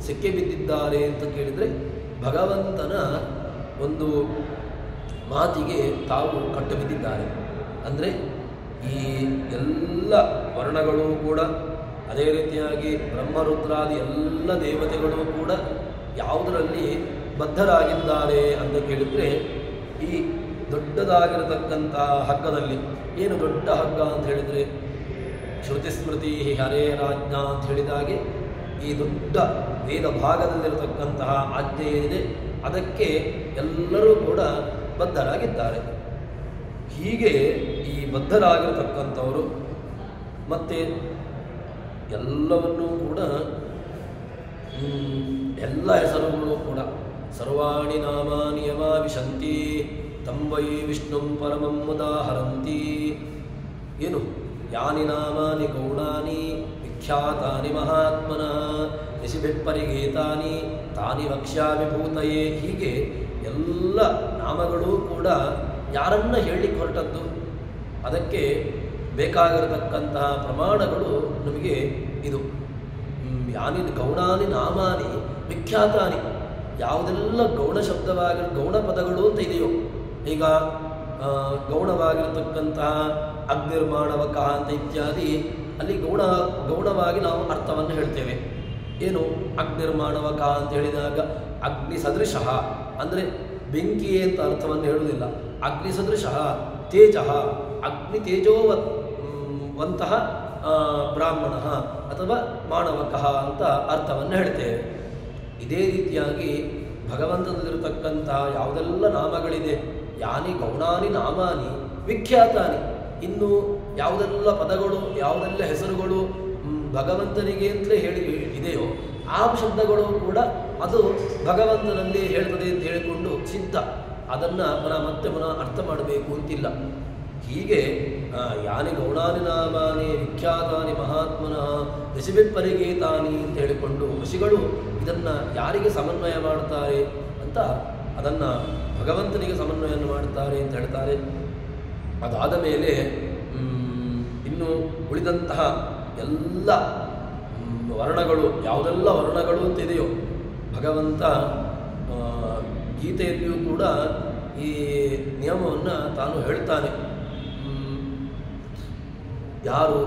ಸಿಕ್ಕಿಬಿದ್ದಿದ್ದಾರೆ ಅಂತ ಕೇಳಿದರೆ ಭಗವಂತನ ಒಂದು ಮಾತಿಗೆ ತಾವು ಕಟ್ಟು ಬಿದ್ದಿದ್ದಾರೆ. ಅಂದರೆ ಈ ಎಲ್ಲ ವರ್ಣಗಳು ಕೂಡ, ಅದೇ ರೀತಿಯಾಗಿ ಬ್ರಹ್ಮರುದ್ರಾದಿ ಎಲ್ಲ ದೇವತೆಗಳು ಕೂಡ ಯಾವುದರಲ್ಲಿ ಬದ್ಧರಾಗಿದ್ದಾರೆ ಅಂತ ಕೇಳಿದರೆ ಈ ದೊಡ್ಡದಾಗಿರತಕ್ಕಂಥ ಹಗ್ಗದಲ್ಲಿ. ಏನು ದೊಡ್ಡ ಹಗ್ಗ ಅಂತ ಹೇಳಿದರೆ ಶ್ರುತಿ ಸ್ಮೃತಿ ಹರೇ ರಾಜ್ಞಾ ಅಂತ ಹೇಳಿದಾಗೆ ಈ ದೊಡ್ಡ ವೇದ ಭಾಗದಲ್ಲಿರತಕ್ಕಂತಹ ಆಜ್ಞೆ ಏನಿದೆ ಅದಕ್ಕೆ ಎಲ್ಲರೂ ಕೂಡ ಬದ್ಧರಾಗಿದ್ದಾರೆ. ಹೀಗೆ ಈ ಬದ್ಧರಾಗಿರತಕ್ಕಂಥವರು ಮತ್ತು ಎಲ್ಲವನ್ನೂ ಕೂಡ ಎಲ್ಲ ಹೆಸರುಗಳು ಕೂಡ ಸರ್ವಾಣಿ ನಾಮಾನಿ ಯಮಾವಿಶಂತಿ ತಂ ವೈ ವಿಷ್ಣುಂ ಪರಮಂ ಉದಾಹರಂತಿ. ಏನು ಯಾನಿ ನಾಮಾನಿ ಗೌಣಾನಿ ವಿಖ್ಯಾತಾನಿ ಮಹಾತ್ಮನಃ ಯಶಿಭಿಪ್ಪರಿಗೇತಾನಿ ತಾನಿ ವಕ್ಷ್ಯಾಮಿ ಭೂತಯೇ. ಹೀಗೆ ಎಲ್ಲ ನಾಮಗಳೂ ಕೂಡ ಯಾರನ್ನ ಹೇಳಲಿಕ್ಕೆ ಹೊರಟದ್ದು, ಅದಕ್ಕೆ ಬೇಕಾಗಿರತಕ್ಕಂತಹ ಪ್ರಮಾಣಗಳು ನಮಗೆ ಇದು. ಯಾನಿ ಗೌಣಾನಿ ನಾಮಾನಿ ವಿಖ್ಯಾತಾನಿ, ಯಾವುದೆಲ್ಲ ಗೌಣ ಶಬ್ದವಾಗಿ ಗೌಣ ಪದಗಳು ಅಂತ ಇದೆಯೋ, ಈಗ ಗೌಣವಾಗಿರತಕ್ಕಂತಹ ಅಗ್ನಿರ್ಮಾಣವಕ ಅಂತ ಇತ್ಯಾದಿ ಅಲ್ಲಿ ಗೌಣವಾಗಿ ನಾವು ಅರ್ಥವನ್ನು ಹೇಳ್ತೇವೆ. ಏನು ಅಗ್ನಿರ್ಮಾಣವಕ ಅಂತ ಹೇಳಿದಾಗ ಅಗ್ನಿ ಸದೃಶ ಅಂದರೆ ಬೆಂಕಿಯೇ ಅಂತ ಅರ್ಥವನ್ನು ಹೇಳುವುದಿಲ್ಲ. ಅಗ್ನಿ ಸದೃಶ ತೇಜ ಅಗ್ನಿ ತೇಜೋವಂತಹ ಬ್ರಾಹ್ಮಣ ಅಥವಾ ಮಾಣವಕ ಅಂತ ಅರ್ಥವನ್ನು ಹೇಳ್ತೇವೆ. ಇದೇ ರೀತಿಯಾಗಿ ಭಗವಂತನಲ್ಲಿರತಕ್ಕಂತಹ ಯಾವುದೆಲ್ಲ ನಾಮಗಳಿದೆ, ಯಾನಿ ಗೌಣಾನಿ ನಾಮಾನಿ ವಿಖ್ಯಾತಾನಿ, ಇನ್ನು ಯಾವುದೆಲ್ಲ ಪದಗಳು ಯಾವುದೆಲ್ಲ ಹೆಸರುಗಳು ಭಗವಂತನಿಗೆ ಅಂತಲೇ ಹೇಳಿ ಇದೆಯೋ ಆ ಶಬ್ದಗಳು ಕೂಡ ಅದು ಭಗವಂತನಲ್ಲಿ ಹೇಳ್ತದೆ ಅಂತ ಹೇಳಿಕೊಂಡು ಸಿದ್ಧ, ಅದನ್ನು ಮತ್ತೆ ಅರ್ಥ ಮಾಡಬೇಕು ಅಂತಿಲ್ಲ. ಹೀಗೆ ಯಾನಿ ಗೌಣಾನಿ ನಾಮಾನಿ ವಿಖ್ಯಾತಾನಿ ಮಹಾತ್ಮನಃ ಋಷಿಭಿಪ್ಪರಿಗೇತಾನಿ ಅಂತ ಹೇಳಿಕೊಂಡು ಋಷಿಗಳು ಇದನ್ನು ಯಾರಿಗೆ ಸಮನ್ವಯ ಮಾಡ್ತಾರೆ ಅಂತ ಅದನ್ನು ಭಗವಂತನಿಗೆ ಸಮನ್ವಯವನ್ನು ಮಾಡ್ತಾರೆ ಅಂತ ಹೇಳ್ತಾರೆ. ಅದಾದ ಮೇಲೆ ಇನ್ನು ಉಳಿದಂತಹ ಎಲ್ಲ ವರ್ಣಗಳು ಯಾವುದೆಲ್ಲ ವರ್ಣಗಳು ಅಂತಿದೆಯೋ ಭಗವಂತ ಗೀತೆಯಲ್ಲಿಯೂ ಕೂಡ ಈ ನಿಯಮವನ್ನು ತಾನು ಹೇಳ್ತಾನೆ. ಯಾರು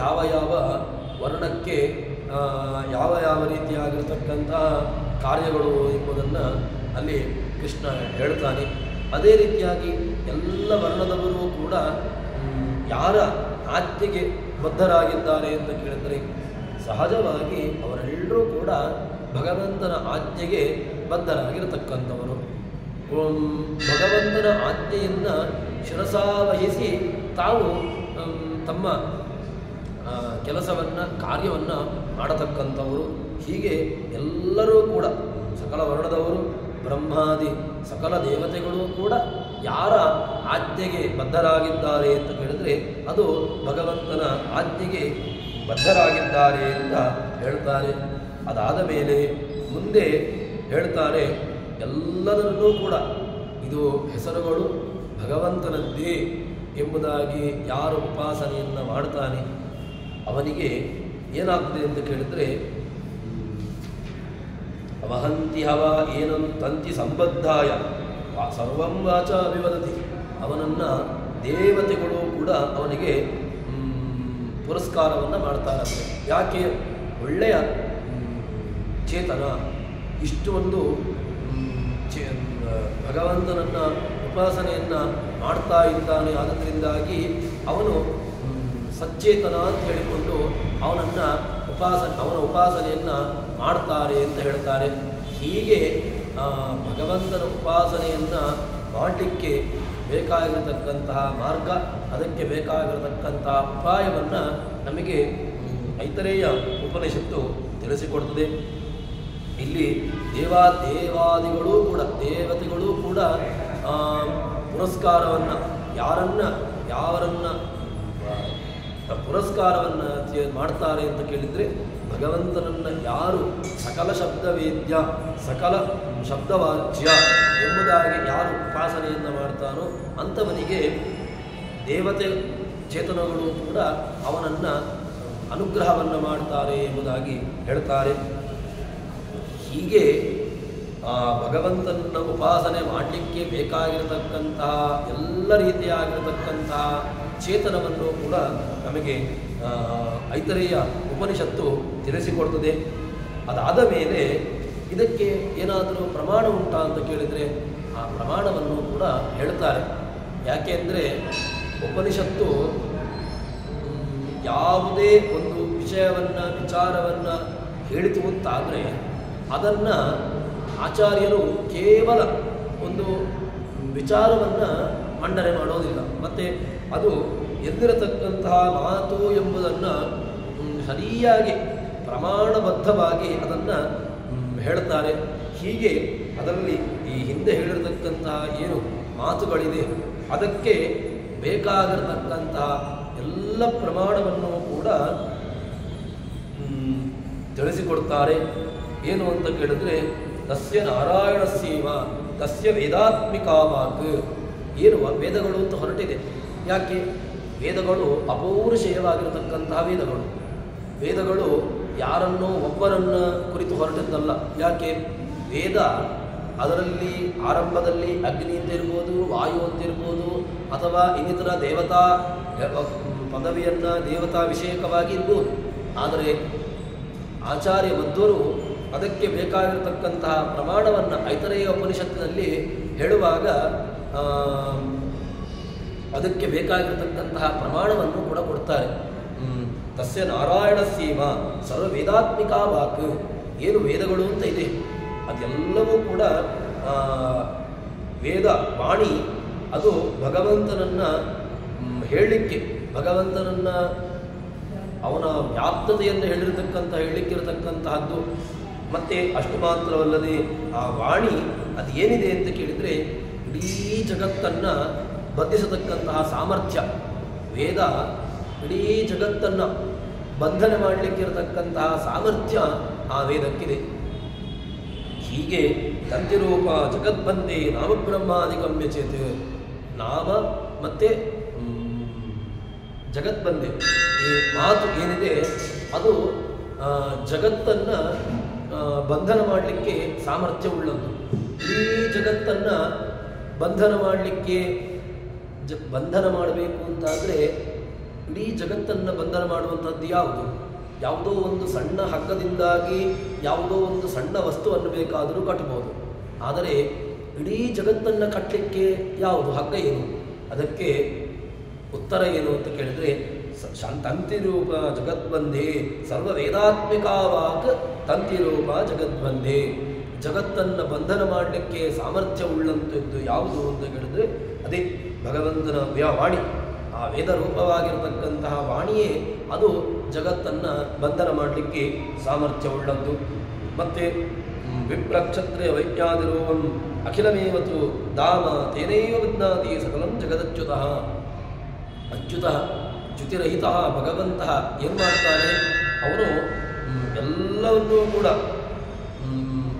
ಯಾವ ಯಾವ ವರ್ಣಕ್ಕೆ ಯಾವ ಯಾವ ರೀತಿಯಾಗಿರ್ತಕ್ಕಂತಹ ಕಾರ್ಯಗಳು ಎಂಬುದನ್ನು ಅಲ್ಲಿ ಕೃಷ್ಣ ಹೇಳ್ತಾನೆ. ಅದೇ ರೀತಿಯಾಗಿ ಎಲ್ಲ ವರ್ಣದವರು ಕೂಡ ಯಾರ ಆಜ್ಞೆಗೆ ಬದ್ಧರಾಗಿದ್ದಾರೆ ಅಂತ ಕೇಳಿದರೆ ಸಹಜವಾಗಿ ಅವರೆಲ್ಲರೂ ಕೂಡ ಭಗವಂತನ ಆಜ್ಞೆಗೆ ಬದ್ಧರಾಗಿರತಕ್ಕಂಥವರು. ಭಗವಂತನ ಆಜ್ಞೆಯನ್ನು ಶಿರಸಾವಹಿಸಿ ತಾವು ತಮ್ಮ ಕೆಲಸವನ್ನು ಕಾರ್ಯವನ್ನು ಮಾಡತಕ್ಕಂಥವರು. ಹೀಗೆ ಎಲ್ಲರೂ ಕೂಡ ಸಕಲ ವರ್ಣದವರು ಬ್ರಹ್ಮಾದಿ ಸಕಲ ದೇವತೆಗಳು ಕೂಡ ಯಾರ ಆಜ್ಞೆಗೆ ಬದ್ಧರಾಗಿದ್ದಾರೆ ಅಂತ ಕೇಳಿದರೆ ಅದು ಭಗವಂತನ ಆಜ್ಞೆಗೆ ಬದ್ಧರಾಗಿದ್ದಾರೆ ಅಂತ ಹೇಳ್ತಾರೆ. ಅದಾದ ಮೇಲೆ ಮುಂದೆ ಹೇಳ್ತಾರೆ ಎಲ್ಲದರಲ್ಲೂ ಕೂಡ ಇದು ಹೆಸರುಗಳು ಭಗವಂತನದ್ದೇ ಎಂಬುದಾಗಿ ಯಾರು ಉಪಾಸನೆಯನ್ನು ಮಾಡ್ತಾನೆ ಅವನಿಗೆ ಏನಾಗ್ತದೆ ಅಂತ ಕೇಳಿದರೆ ವಹಂತಿ ಹವ ಏನಂ ತಂತಿ ಸಂಬದ್ಧಾಯ ಸರ್ವಂ ವಾಚ ವಿವದತಿ, ಅವನನ್ನು ದೇವತೆಗಳು ಕೂಡ ಅವನಿಗೆ ಪುರಸ್ಕಾರವನ್ನು ಮಾಡ್ತಾರಂತೆ. ಯಾಕೆ? ಒಳ್ಳೆಯ ಚೇತನ, ಇಷ್ಟು ಒಂದು ಭಗವಂತನನ್ನು ಉಪಾಸನೆಯನ್ನು ಮಾಡ್ತಾ ಇದ್ದಾನೆ, ಆದ್ದರಿಂದಾಗಿ ಅವನು ಸಚ್ಚೇತನ ಅಂತ ಹೇಳಿಕೊಂಡು ಅವನ ಉಪಾಸನೆಯನ್ನು ಮಾಡ್ತಾರೆ ಅಂತ ಹೇಳ್ತಾರೆ. ಹೀಗೆ ಭಗವಂತನ ಉಪಾಸನೆಯನ್ನು ಮಾಡಲಿಕ್ಕೆ ಬೇಕಾಗಿರತಕ್ಕಂತಹ ಮಾರ್ಗ, ಅದಕ್ಕೆ ಬೇಕಾಗಿರತಕ್ಕಂತಹ ಉಪಾಯವನ್ನು ನಮಗೆ ಐತರೇಯ ಉಪನಿಷತ್ತು ತಿಳಿಸಿಕೊಡ್ತದೆ. ಇಲ್ಲಿ ದೇವಾದಿಗಳು ಕೂಡ ದೇವತೆಗಳು ಕೂಡ ಪುರಸ್ಕಾರವನ್ನು ಯಾವರನ್ನು ಪುರಸ್ಕಾರವನ್ನು ಮಾಡ್ತಾರೆ ಅಂತ ಕೇಳಿದರೆ ಭಗವಂತನನ್ನು ಯಾರು ಸಕಲ ಶಬ್ದವೇದ್ಯ ಸಕಲ ಶಬ್ದವಾಚ್ಯ ಎಂಬುದಾಗಿ ಯಾರು ಉಪಾಸನೆಯನ್ನು ಮಾಡ್ತಾನೋ ಅಂಥವನಿಗೆ ದೇವತೆ ಚೇತನಗಳು ಕೂಡ ಅವನನ್ನು ಅನುಗ್ರಹವನ್ನು ಮಾಡ್ತಾರೆ ಎಂಬುದಾಗಿ ಹೇಳ್ತಾರೆ. ಹೀಗೆ ಭಗವಂತನ ಉಪಾಸನೆ ಮಾಡಲಿಕ್ಕೆ ಬೇಕಾಗಿರತಕ್ಕಂತಹ ಎಲ್ಲ ರೀತಿಯಾಗಿರತಕ್ಕಂತಹ ಚೇತನವನ್ನು ಕೂಡ ನಮಗೆ ಐತರೇಯ ಉಪನಿಷತ್ತು ತಿಳಿಸಿಕೊಡ್ತದೆ. ಅದಾದ ಮೇಲೆ ಇದಕ್ಕೆ ಏನಾದರೂ ಪ್ರಮಾಣ ಉಂಟಾ ಅಂತ ಕೇಳಿದರೆ ಆ ಪ್ರಮಾಣವನ್ನು ಕೂಡ ಹೇಳ್ತಾರೆ. ಯಾಕೆ ಅಂದರೆ ಉಪನಿಷತ್ತು ಯಾವುದೇ ಒಂದು ವಿಚಾರವನ್ನು ಹೇಳಿತು ಅಂತಾದರೆ ಅದನ್ನು ಆಚಾರ್ಯರು ಕೇವಲ ಒಂದು ವಿಚಾರವನ್ನು ಮಂಡನೆ ಮಾಡೋದಿಲ್ಲ, ಮತ್ತು ಅದು ಎದ್ದಿರತಕ್ಕಂತಹ ಮಾತು ಎಂಬುದನ್ನು ಸರಿಯಾಗಿ ಪ್ರಮಾಣಬದ್ಧವಾಗಿ ಅದನ್ನು ಹೇಳ್ತಾರೆ. ಹೀಗೆ ಅದರಲ್ಲಿ ಈ ಹಿಂದೆ ಹೇಳಿರತಕ್ಕಂತಹ ಏನು ಮಾತುಗಳಿದೆ ಅದಕ್ಕೆ ಬೇಕಾಗಿರತಕ್ಕಂತಹ ಎಲ್ಲ ಪ್ರಮಾಣವನ್ನು ಕೂಡ ತಿಳಿಸಿಕೊಡ್ತಾರೆ. ಏನು ಅಂತ ಕೇಳಿದ್ರೆ ತಸ್ಯ ನಾರಾಯಣಸ್ಯೇವ ತಸ್ಯ ವೇದಾತ್ಮಿಕಾ ವಾಕ್, ಏನು ವೇದಗಳು ಅಂತ ಹೊರಟಿದೆ. ಯಾಕೆ? ವೇದಗಳು ಅಪೌರುಷೇಯವಾಗಿರತಕ್ಕಂತಹ ವೇದಗಳು ಯಾರನ್ನೋ ಒಬ್ಬರನ್ನು ಕುರಿತು ಹೊರಟಿದ್ದಲ್ಲ. ಯಾಕೆ? ವೇದ ಅದರಲ್ಲಿ ಆರಂಭದಲ್ಲಿ ಅಗ್ನಿ ಅಂತ ಇರ್ಬೋದು, ವಾಯು ಅಂತ ಇರ್ಬೋದು, ಅಥವಾ ಇನ್ನಿತರ ದೇವತಾ ಪದವಿಯನ್ನು ದೇವತಾ ವಿಷಯಕವಾಗಿ ಇರ್ಬೋದು. ಆದರೆ ಆಚಾರ್ಯ ಮಧ್ವರು ಅದಕ್ಕೆ ಬೇಕಾಗಿರತಕ್ಕಂತಹ ಪ್ರಮಾಣವನ್ನು ಐತರೇಯ ಉಪನಿಷತ್ತಿನಲ್ಲಿ ಹೇಳುವಾಗ ಅದಕ್ಕೆ ಬೇಕಾಗಿರತಕ್ಕಂತಹ ಪ್ರಮಾಣವನ್ನು ಕೂಡ ಕೊಡ್ತಾರೆ. ತಸ್ಯ ನಾರಾಯಣ ಸೀಮ ಸರ್ವ ವೇದಾತ್ಮಿಕಾ ವಾಕ್, ಏನು ವೇದಗಳು ಅಂತ ಇದೆ ಅದೆಲ್ಲವೂ ಕೂಡ ವೇದ ವಾಣಿ. ಅದು ಭಗವಂತನನ್ನು ಹೇಳಲಿಕ್ಕೆ, ಭಗವಂತನನ್ನು ಅವನ ವ್ಯಾಪ್ತತೆಯನ್ನು ಹೇಳಲಿಕ್ಕಿರತಕ್ಕಂತಹದ್ದು. ಮತ್ತು ಅಷ್ಟು ಮಾತ್ರವಲ್ಲದೆ ಆ ವಾಣಿ ಅದು ಏನಿದೆ ಅಂತ ಕೇಳಿದರೆ ಇಡೀ ಜಗತ್ತನ್ನು ಬಂಧಿಸತಕ್ಕಂತಹ ಸಾಮರ್ಥ್ಯ. ವೇದ ಇಡೀ ಜಗತ್ತನ್ನು ಬಂಧನ ಮಾಡಲಿಕ್ಕಿರತಕ್ಕಂತಹ ಸಾಮರ್ಥ್ಯ ಆ ವೇದಕ್ಕಿದೆ. ಹೀಗೆ ತಂತಿರೂಪ ಜಗದ್ಬಂಧೆ ನಾಮಬ್ರಹ್ಮಾದಿಗಮ್ಯ ಚೇತ್, ನಾಮ ಮತ್ತು ಜಗದ್ಬಂಧೆ ಈ ಮಾತು ಏನಿದೆ ಅದು ಜಗತ್ತನ್ನು ಬಂಧನ ಮಾಡಲಿಕ್ಕೆ ಸಾಮರ್ಥ್ಯವುಳ್ಳದ್ದು. ಇಡೀ ಜಗತ್ತನ್ನು ಬಂಧನ ಮಾಡಲಿಕ್ಕೆ ಬಂಧನ ಮಾಡಬೇಕು ಅಂತಾದರೆ ಇಡೀ ಜಗತ್ತನ್ನು ಬಂಧನ ಮಾಡುವಂಥದ್ದು ಯಾವುದು? ಯಾವುದೋ ಒಂದು ಸಣ್ಣ ಹಗ್ಗದಿಂದಾಗಿ ಯಾವುದೋ ಒಂದು ಸಣ್ಣ ವಸ್ತುವನ್ನು ಬೇಕಾದರೂ ಕಟ್ಟಬಹುದು. ಆದರೆ ಇಡೀ ಜಗತ್ತನ್ನು ಕಟ್ಟಲಿಕ್ಕೆ ಯಾವುದು ಹಗ್ಗ ಏನು? ಅದಕ್ಕೆ ಉತ್ತರ ಏನು ಅಂತ ಕೇಳಿದರೆ ತಂತಿರೂಪ ಜಗದ್ಬಂಧೆ ಸರ್ವ ವೇದಾತ್ಮಿಕಾ ವಾಕ್ ತಂತಿರೂಪ ಜಗದ್ಬಂಧೆ. ಜಗತ್ತನ್ನು ಬಂಧನ ಮಾಡಲಿಕ್ಕೆ ಸಾಮರ್ಥ್ಯವುಳ್ಳಂಥದ್ದು ಯಾವುದು ಅಂತ ಕೇಳಿದರೆ ಅದೇ ಭಗವಂತನ ವಾಣಿ. ಆ ವೇದ ರೂಪವಾಗಿರತಕ್ಕಂತಹ ವಾಣಿಯೇ ಅದು ಜಗತ್ತನ್ನು ಬಂಧನ ಮಾಡಲಿಕ್ಕೆ ಸಾಮರ್ಥ್ಯವುಳ್ಳದ್ದು. ಮತ್ತು ವಿಪ್ರಕ್ಷತ್ರಿಯ ವೈಜ್ಞಾನಿರೋವಂ ಅಖಿಲಮೇವತು ಧಾಮ ತೇನೈವ ವಿಜ್ಞಾತಿ ಸಕಲಂ ಜಗದಚ್ಯುತಃ. ಅಚ್ಯುತ ಚ್ಯುತಿರಹಿತ ಭಗವಂತ ಏನು ಮಾಡ್ತಾನೆ? ಅವನು ಎಲ್ಲವನ್ನೂ ಕೂಡ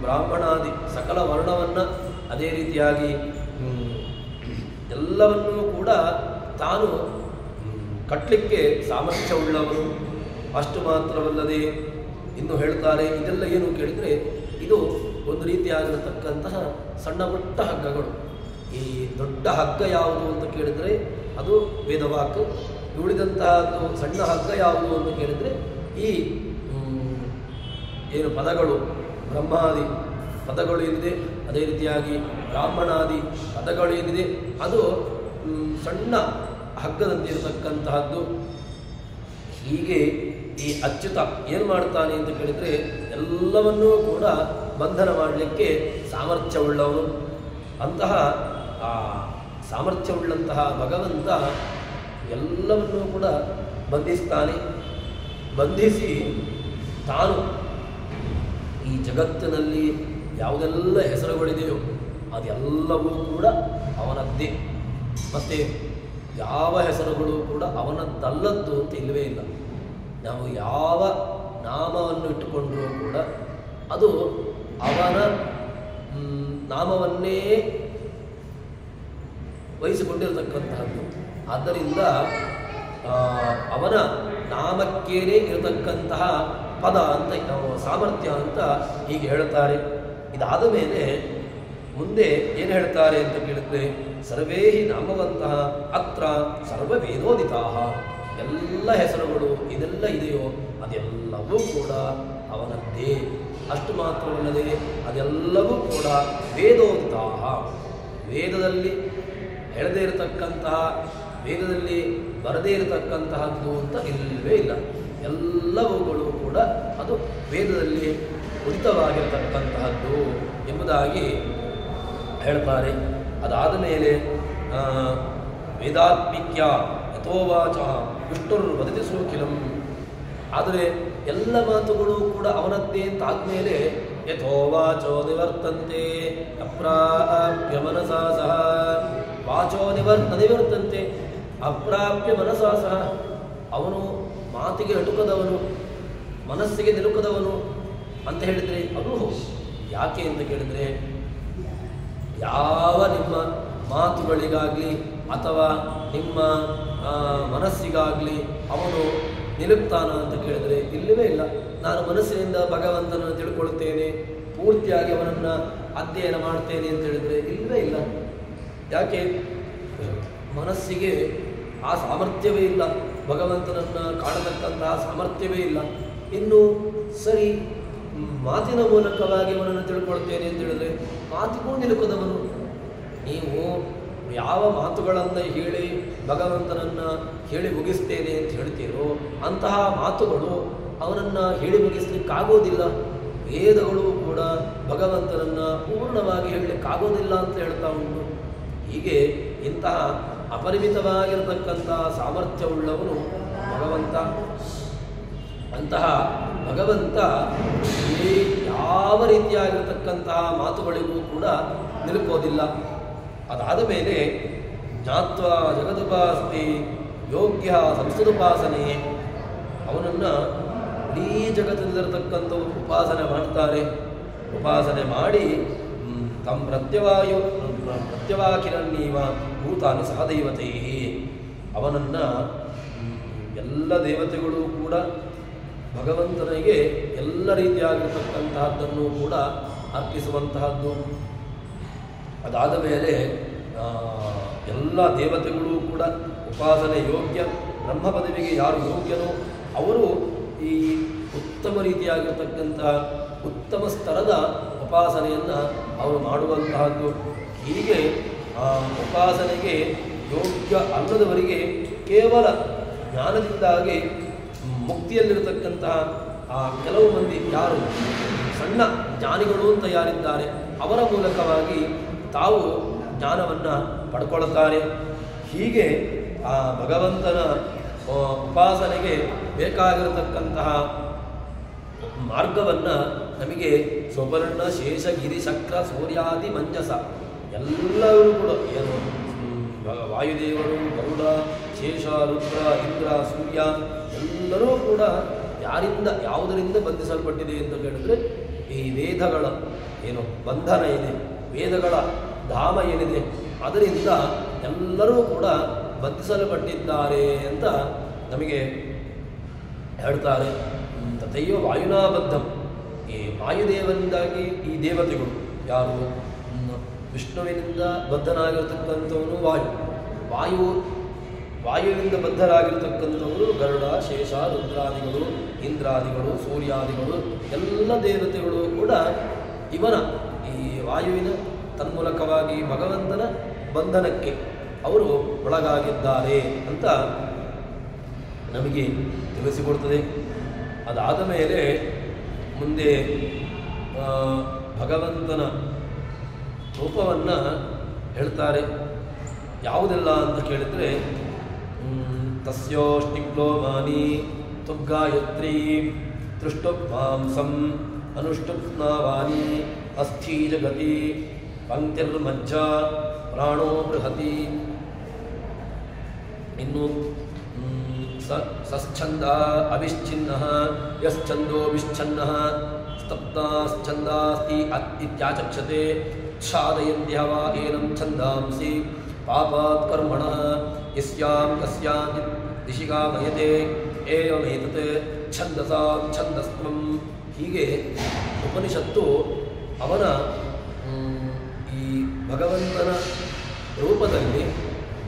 ಬ್ರಾಹ್ಮಣಾದಿ ಸಕಲ ವರ್ಣವನ್ನು, ಅದೇ ರೀತಿಯಾಗಿ ಎಲ್ಲವನ್ನೂ ಕೂಡ ತಾನು ಕಟ್ಟಲಿಕ್ಕೆ ಸಾಮರ್ಥ್ಯವುಳ್ಳವನು. ಅಷ್ಟು ಮಾತ್ರವಲ್ಲದೆ ಇನ್ನು ಹೇಳ್ತಾರೆ, ಇದೆಲ್ಲ ಏನು ಕೇಳಿದರೆ ಇದು ಒಂದು ರೀತಿಯಾಗಿರತಕ್ಕಂತಹ ಸಣ್ಣ ಪುಟ್ಟ ಹಗ್ಗಗಳು. ಈ ದೊಡ್ಡ ಹಗ್ಗ ಯಾವುದು ಅಂತ ಕೇಳಿದರೆ ಅದು ವೇದವಾಕ್. ಉಳಿದಂತಹದ್ದು ಸಣ್ಣ ಹಗ್ಗ ಯಾವುದು ಅಂತ ಕೇಳಿದರೆ ಈ ಏನು ಪದಗಳು, ಬ್ರಹ್ಮಾದಿ ಪದಗಳು ಏನಿದೆ, ಅದೇ ರೀತಿಯಾಗಿ ಬ್ರಾಹ್ಮಣಾದಿ ಪದಗಳು ಏನಿದೆ ಅದು ಸಣ್ಣ ಹಗ್ಗದಂತಿರತಕ್ಕಂತಹದ್ದು. ಹೀಗೆ ಈ ಅಚ್ಯುತ ಏನು ಮಾಡ್ತಾನೆ ಅಂತ ಕೇಳಿದರೆ ಎಲ್ಲವನ್ನೂ ಕೂಡ ಬಂಧನ ಮಾಡಲಿಕ್ಕೆ ಸಾಮರ್ಥ್ಯವುಳ್ಳವನು. ಅಂತಹ ಆ ಸಾಮರ್ಥ್ಯವುಳ್ಳಂತಹ ಭಗವಂತ ಎಲ್ಲವನ್ನೂ ಕೂಡ ಬಂಧಿಸ್ತಾನೆ. ಬಂಧಿಸಿ ತಾನು ಈ ಜಗತ್ತಿನಲ್ಲಿ ಯಾವುದೆಲ್ಲ ಹೆಸರುಗಳಿದೆಯೋ ಅದೆಲ್ಲವೂ ಕೂಡ ಅವನದ್ದೇ. ಮತ್ತು ಯಾವ ಹೆಸರುಗಳು ಕೂಡ ಅವನದ್ದಲ್ಲದ್ದು ಅಂತ ಇಲ್ಲವೇ ಇಲ್ಲ. ನಾವು ಯಾವ ನಾಮವನ್ನು ಇಟ್ಟುಕೊಂಡರೂ ಕೂಡ ಅದು ಅವನ ನಾಮವನ್ನೇ ವಹಿಸಿಕೊಂಡಿರತಕ್ಕಂತಹದ್ದು. ಆದ್ದರಿಂದ ಅವನ ನಾಮಕ್ಕೇನೆ ಇರತಕ್ಕಂತಹ ಪದ ಅಂತ ಸಾಮರ್ಥ್ಯ ಅಂತ ಹೀಗೆ ಹೇಳ್ತಾರೆ. ಇದಾದ ಮೇಲೆ ಮುಂದೆ ಏನು ಹೇಳ್ತಾರೆ ಅಂತ ಕೇಳಿದ್ರೆ, ಸರ್ವೇ ಹಿ ನಾಮವಂತಹ ಅತ್ರ ಸರ್ವ ವೇದೋದಿತಾ. ಎಲ್ಲ ಹೆಸರುಗಳು ಇದೆಲ್ಲ ಇದೆಯೋ ಅದೆಲ್ಲವೂ ಕೂಡ ಅವನದ್ದೇ. ಅಷ್ಟು ಮಾತ್ರವಲ್ಲದೆ ಅದೆಲ್ಲವೂ ಕೂಡ ವೇದೋದಿತಾ. ವೇದದಲ್ಲಿ ಹೇಳದೇ ಇರತಕ್ಕಂತಹ, ವೇದದಲ್ಲಿ ಬರದೇ ಇರತಕ್ಕಂತಹದ್ದು ಅಂತ ಇಲ್ಲವೇ ಇಲ್ಲ. ಎಲ್ಲವುಗಳು ಕೂಡ ಅದು ವೇದದಲ್ಲಿ ಉದಿತವಾಗಿರತಕ್ಕಂತಹದ್ದು ಎಂಬುದಾಗಿ ಹೇಳ್ತಾರೆ. ಅದಾದ ಮೇಲೆ ವೇದಾತ್ಮಿಕ್ಯ ಯಥೋವಾಚ ವಿಷ್ಣುರ್ ವದತಿ ಸೋಖಿಲಂ. ಆದರೆ ಎಲ್ಲ ಮಾತುಗಳು ಕೂಡ ಅವನದ್ದೇ ಅಂತ ಆದಮೇಲೆ ಯಥೋವಾಚೋ ನಿವರ್ತಂತೆ ಅಪ್ರಾಪ್ಯ ಮನಸಾ ಸಹ. ವಾಚೋ ನಿವರ್ತಂತೆ ಅಪ್ರಾಪ್ಯ ಮನಸಾ ಸಹ. ಅವನು ಮಾತಿಗೆ ಅಟುಕದವನು, ಮನಸ್ಸಿಗೆ ನಿಲುಕದವನು ಅಂತ ಹೇಳಿದರೆ ಅದು ಯಾಕೆ ಅಂತ ಕೇಳಿದರೆ, ಯಾವ ನಿಮ್ಮ ಮಾತುಗಳಿಗಾಗಲಿ ಅಥವಾ ನಿಮ್ಮ ಮನಸ್ಸಿಗಾಗಲಿ ಅವನು ನಿಲುಕ್ತಾನ ಅಂತ ಕೇಳಿದರೆ ಇಲ್ಲವೇ ಇಲ್ಲ. ನಾನು ಮನಸ್ಸಿನಿಂದ ಭಗವಂತನನ್ನು ತಿಳ್ಕೊಳ್ತೇನೆ, ಪೂರ್ತಿಯಾಗಿ ಅವನನ್ನು ಅಧ್ಯಯನ ಮಾಡ್ತೇನೆ ಅಂತ ಹೇಳಿದರೆ ಇಲ್ಲವೇ ಇಲ್ಲ. ಯಾಕೆ? ಮನಸ್ಸಿಗೆ ಆ ಸಾಮರ್ಥ್ಯವೇ ಇಲ್ಲ, ಭಗವಂತನನ್ನು ಕಾಣತಕ್ಕಂತಹ ಸಾಮರ್ಥ್ಯವೇ ಇಲ್ಲ. ಇನ್ನು ಸರಿ ಮಾತಿನ ಮೂಲಕವಾಗಿ ಅವನನ್ನು ತಿಳ್ಕೊಳ್ತೇನೆ ಅಂತ ಹೇಳಿದ್ರೆ ಮಾತಿಗೂ ನಿಲುಕದವನು. ನೀವು ಯಾವ ಮಾತುಗಳನ್ನು ಹೇಳಿ ಭಗವಂತನನ್ನು ಹೇಳಿ ಮುಗಿಸ್ತೇನೆ ಅಂತ ಹೇಳ್ತೀರೋ ಅಂತಹ ಮಾತುಗಳು ಅವನನ್ನು ಹೇಳಿ ಮುಗಿಸ್ಲಿಕ್ಕಾಗೋದಿಲ್ಲ. ವೇದಗಳು ಕೂಡ ಭಗವಂತನನ್ನು ಪೂರ್ಣವಾಗಿ ಹೇಳಲಿಕ್ಕಾಗೋದಿಲ್ಲ ಅಂತ ಹೇಳ್ತಾ ಉಂಟು. ಹೀಗೆ ಇಂತಹ ಅಪರಿಮಿತವಾಗಿರತಕ್ಕಂತಹ ಸಾಮರ್ಥ್ಯವುಳ್ಳವನು ಭಗವಂತ. ಅಂತಹ ಭಗವಂತ ಯಾವ ರೀತಿಯಾಗಿರತಕ್ಕಂತಹ ಮಾತುಗಳಿಗೂ ಕೂಡ ನಿಲುಕೋದಿಲ್ಲ. ಅದಾದ ಮೇಲೆ ಜ್ಞಾತ್ವ ಜಗದುಪಾಸ್ತಿ ಯೋಗ್ಯ ಸಂಸ್ಕೃತೋಪಾಸನೆ, ಅವನನ್ನು ಇಡೀ ಜಗತ್ತಿನಲ್ಲಿರತಕ್ಕಂಥವ್ರು ಉಪಾಸನೆ ಮಾಡ್ತಾರೆ. ಉಪಾಸನೆ ಮಾಡಿ ತಮ್ಮ ಪ್ರತ್ಯವಾಕಿರನ್ನೀವ ಭೂತಾನಿ ಸಹದೈವತೈ, ಅವನನ್ನು ಎಲ್ಲ ದೇವತೆಗಳು ಕೂಡ ಭಗವಂತನಿಗೆ ಎಲ್ಲ ರೀತಿಯಾಗಿರತಕ್ಕಂತಹದ್ದನ್ನು ಕೂಡ ಅರ್ಪಿಸುವಂತಹದ್ದು. ಅದಾದ ಮೇಲೆ ಎಲ್ಲ ದೇವತೆಗಳು ಕೂಡ ಉಪಾಸನೆ ಯೋಗ್ಯ, ಬ್ರಹ್ಮ ಪದವಿಗೆ ಯಾರು ಯೋಗ್ಯನೋ ಅವರು ಈ ಉತ್ತಮ ರೀತಿಯಾಗಿರತಕ್ಕಂತಹ ಉತ್ತಮ ಸ್ತರದ ಉಪಾಸನೆಯನ್ನು ಅವರು ಮಾಡುವಂತಹದ್ದು. ಹೀಗೆ ಉಪಾಸನೆಗೆ ಯೋಗ್ಯ ಅಲ್ಲದವರಿಗೆ ಕೇವಲ ಜ್ಞಾನದಿಂದಾಗಿ ಮುಕ್ತಿಯಲ್ಲಿರತಕ್ಕಂತಹ ಕೆಲವು ಮಂದಿ ಯಾರು ಸಣ್ಣ ಜ್ಞಾನಿಗಳು ಅಂತ ಯಾರಿದ್ದಾರೆ ಅವರ ಮೂಲಕವಾಗಿ ತಾವು ಜ್ಞಾನವನ್ನು ಪಡ್ಕೊಳ್ತಾರೆ. ಹೀಗೆ ಆ ಭಗವಂತನ ಉಪಾಸನೆಗೆ ಬೇಕಾಗಿರತಕ್ಕಂತಹ ಮಾರ್ಗವನ್ನು ನಮಗೆ ಸುವರ್ಣ ಶೇಷ ಗಿರಿ ಶಕ್ರ ಸೂರ್ಯಾದಿ ಮಂಜಸ ಎಲ್ಲರೂ ಕೂಡ ಏನು ವಾಯುದೇವರು ಗರುಡ ಶೇಷ ರುದ್ರ ಇಂದ್ರ ಸೂರ್ಯ ಎಲ್ಲರೂ ಕೂಡ ಯಾವುದರಿಂದ ಬಂಧಿಸಲ್ಪಟ್ಟಿದೆ ಅಂತ ಕೇಳಿದ್ರೆ ಈ ವೇದಗಳ ಏನು ಬಂಧನ ಇದೆ, ವೇದಗಳ ಧಾಮ ಏನಿದೆ ಅದರಿಂದ ಎಲ್ಲರೂ ಕೂಡ ಬಂಧಿಸಲ್ಪಟ್ಟಿದ್ದಾರೆ ಅಂತ ನಮಗೆ ಹೇಳ್ತಾರೆ. ತಥೈವ ವಾಯುನಾಬದ್ಧಂ, ಈ ವಾಯುದೇವನಿಂದಾಗಿ ಈ ದೇವತೆಗಳು ಯಾರು ವಿಷ್ಣುವಿನಿಂದ ಬದ್ಧನಾಗಿರ್ತಕ್ಕಂಥವನು ವಾಯುವಿನಿಂದ ಬದ್ಧರಾಗಿರ್ತಕ್ಕಂಥವರು ಗರುಡ ಶೇಷ ರುದ್ರಾದಿಗಳು ಇಂದ್ರಾದಿಗಳು ಸೂರ್ಯಾದಿಗಳು ಎಲ್ಲ ದೇವತೆಗಳು ಕೂಡ ಇವನ ಈ ವಾಯುವಿನ ತನ್ಮೂಲಕವಾಗಿ ಭಗವಂತನ ಬಂಧನಕ್ಕೆ ಅವರು ಒಳಗಾಗಿದ್ದಾರೆ ಅಂತ ನಮಗೆ ತಿಳಿಸಿಕೊಡ್ತದೆ. ಅದಾದ ಮೇಲೆ ಮುಂದೆ ಭಗವಂತನ ರೂಪವನ್ನು ಹೇಳ್ತಾರೆ. ಯಾವುದೆಲ್ಲ ಅಂತ ಕೇಳಿದರೆ ತಸ್ಯೋಷ್ಟಿಕ್ಲೋಮಾನಿ ತುಗ್ಗಾಯತ್ರಿ ತೃಷ್ಟುಪ್ಮಾಂಸಂ ಅನುಷ್ಟುಪ್ನಾವಾನಿ ಅಸ್ಥಿ ಜಗತಿ ಪಂಕ್ತಿರ್ಮಜ್ಜ ಪ್ರಾಣೋ ಬೃಹತಿ. ಇನ್ನು ಸಶ್ಚಂದ ಅವಿಶ್ಚಿನ್ನ ಯಶ್ಚಂದೋ ವಿಶ್ಚನ್ನ ಸ್ತಪ್ತಾಶ್ಚಂದಾಸ್ತಿ ಇತ್ಯಾಚಕ್ಷತೆ ಛಾದಯಂತ್ಯವ ಏನಂ ಛಂದಾಂಸಿ ಪಾಪಾತ್ ಕರ್ಮಣಃ ಯಸ್ಯಾಂ ಕಸ್ಯಾಚಿತ್ ದಿಶಿಕಾಮಯತೆ ಏವಮೇತತ್ ಛಂದಸಾ ಛಂದಸ್ತ್ವಂ. ಹೀಗೆ ಉಪನಿಷತ್ತು ಅವನ ಈ ಭಗವಂತನ ರೂಪದಲ್ಲಿ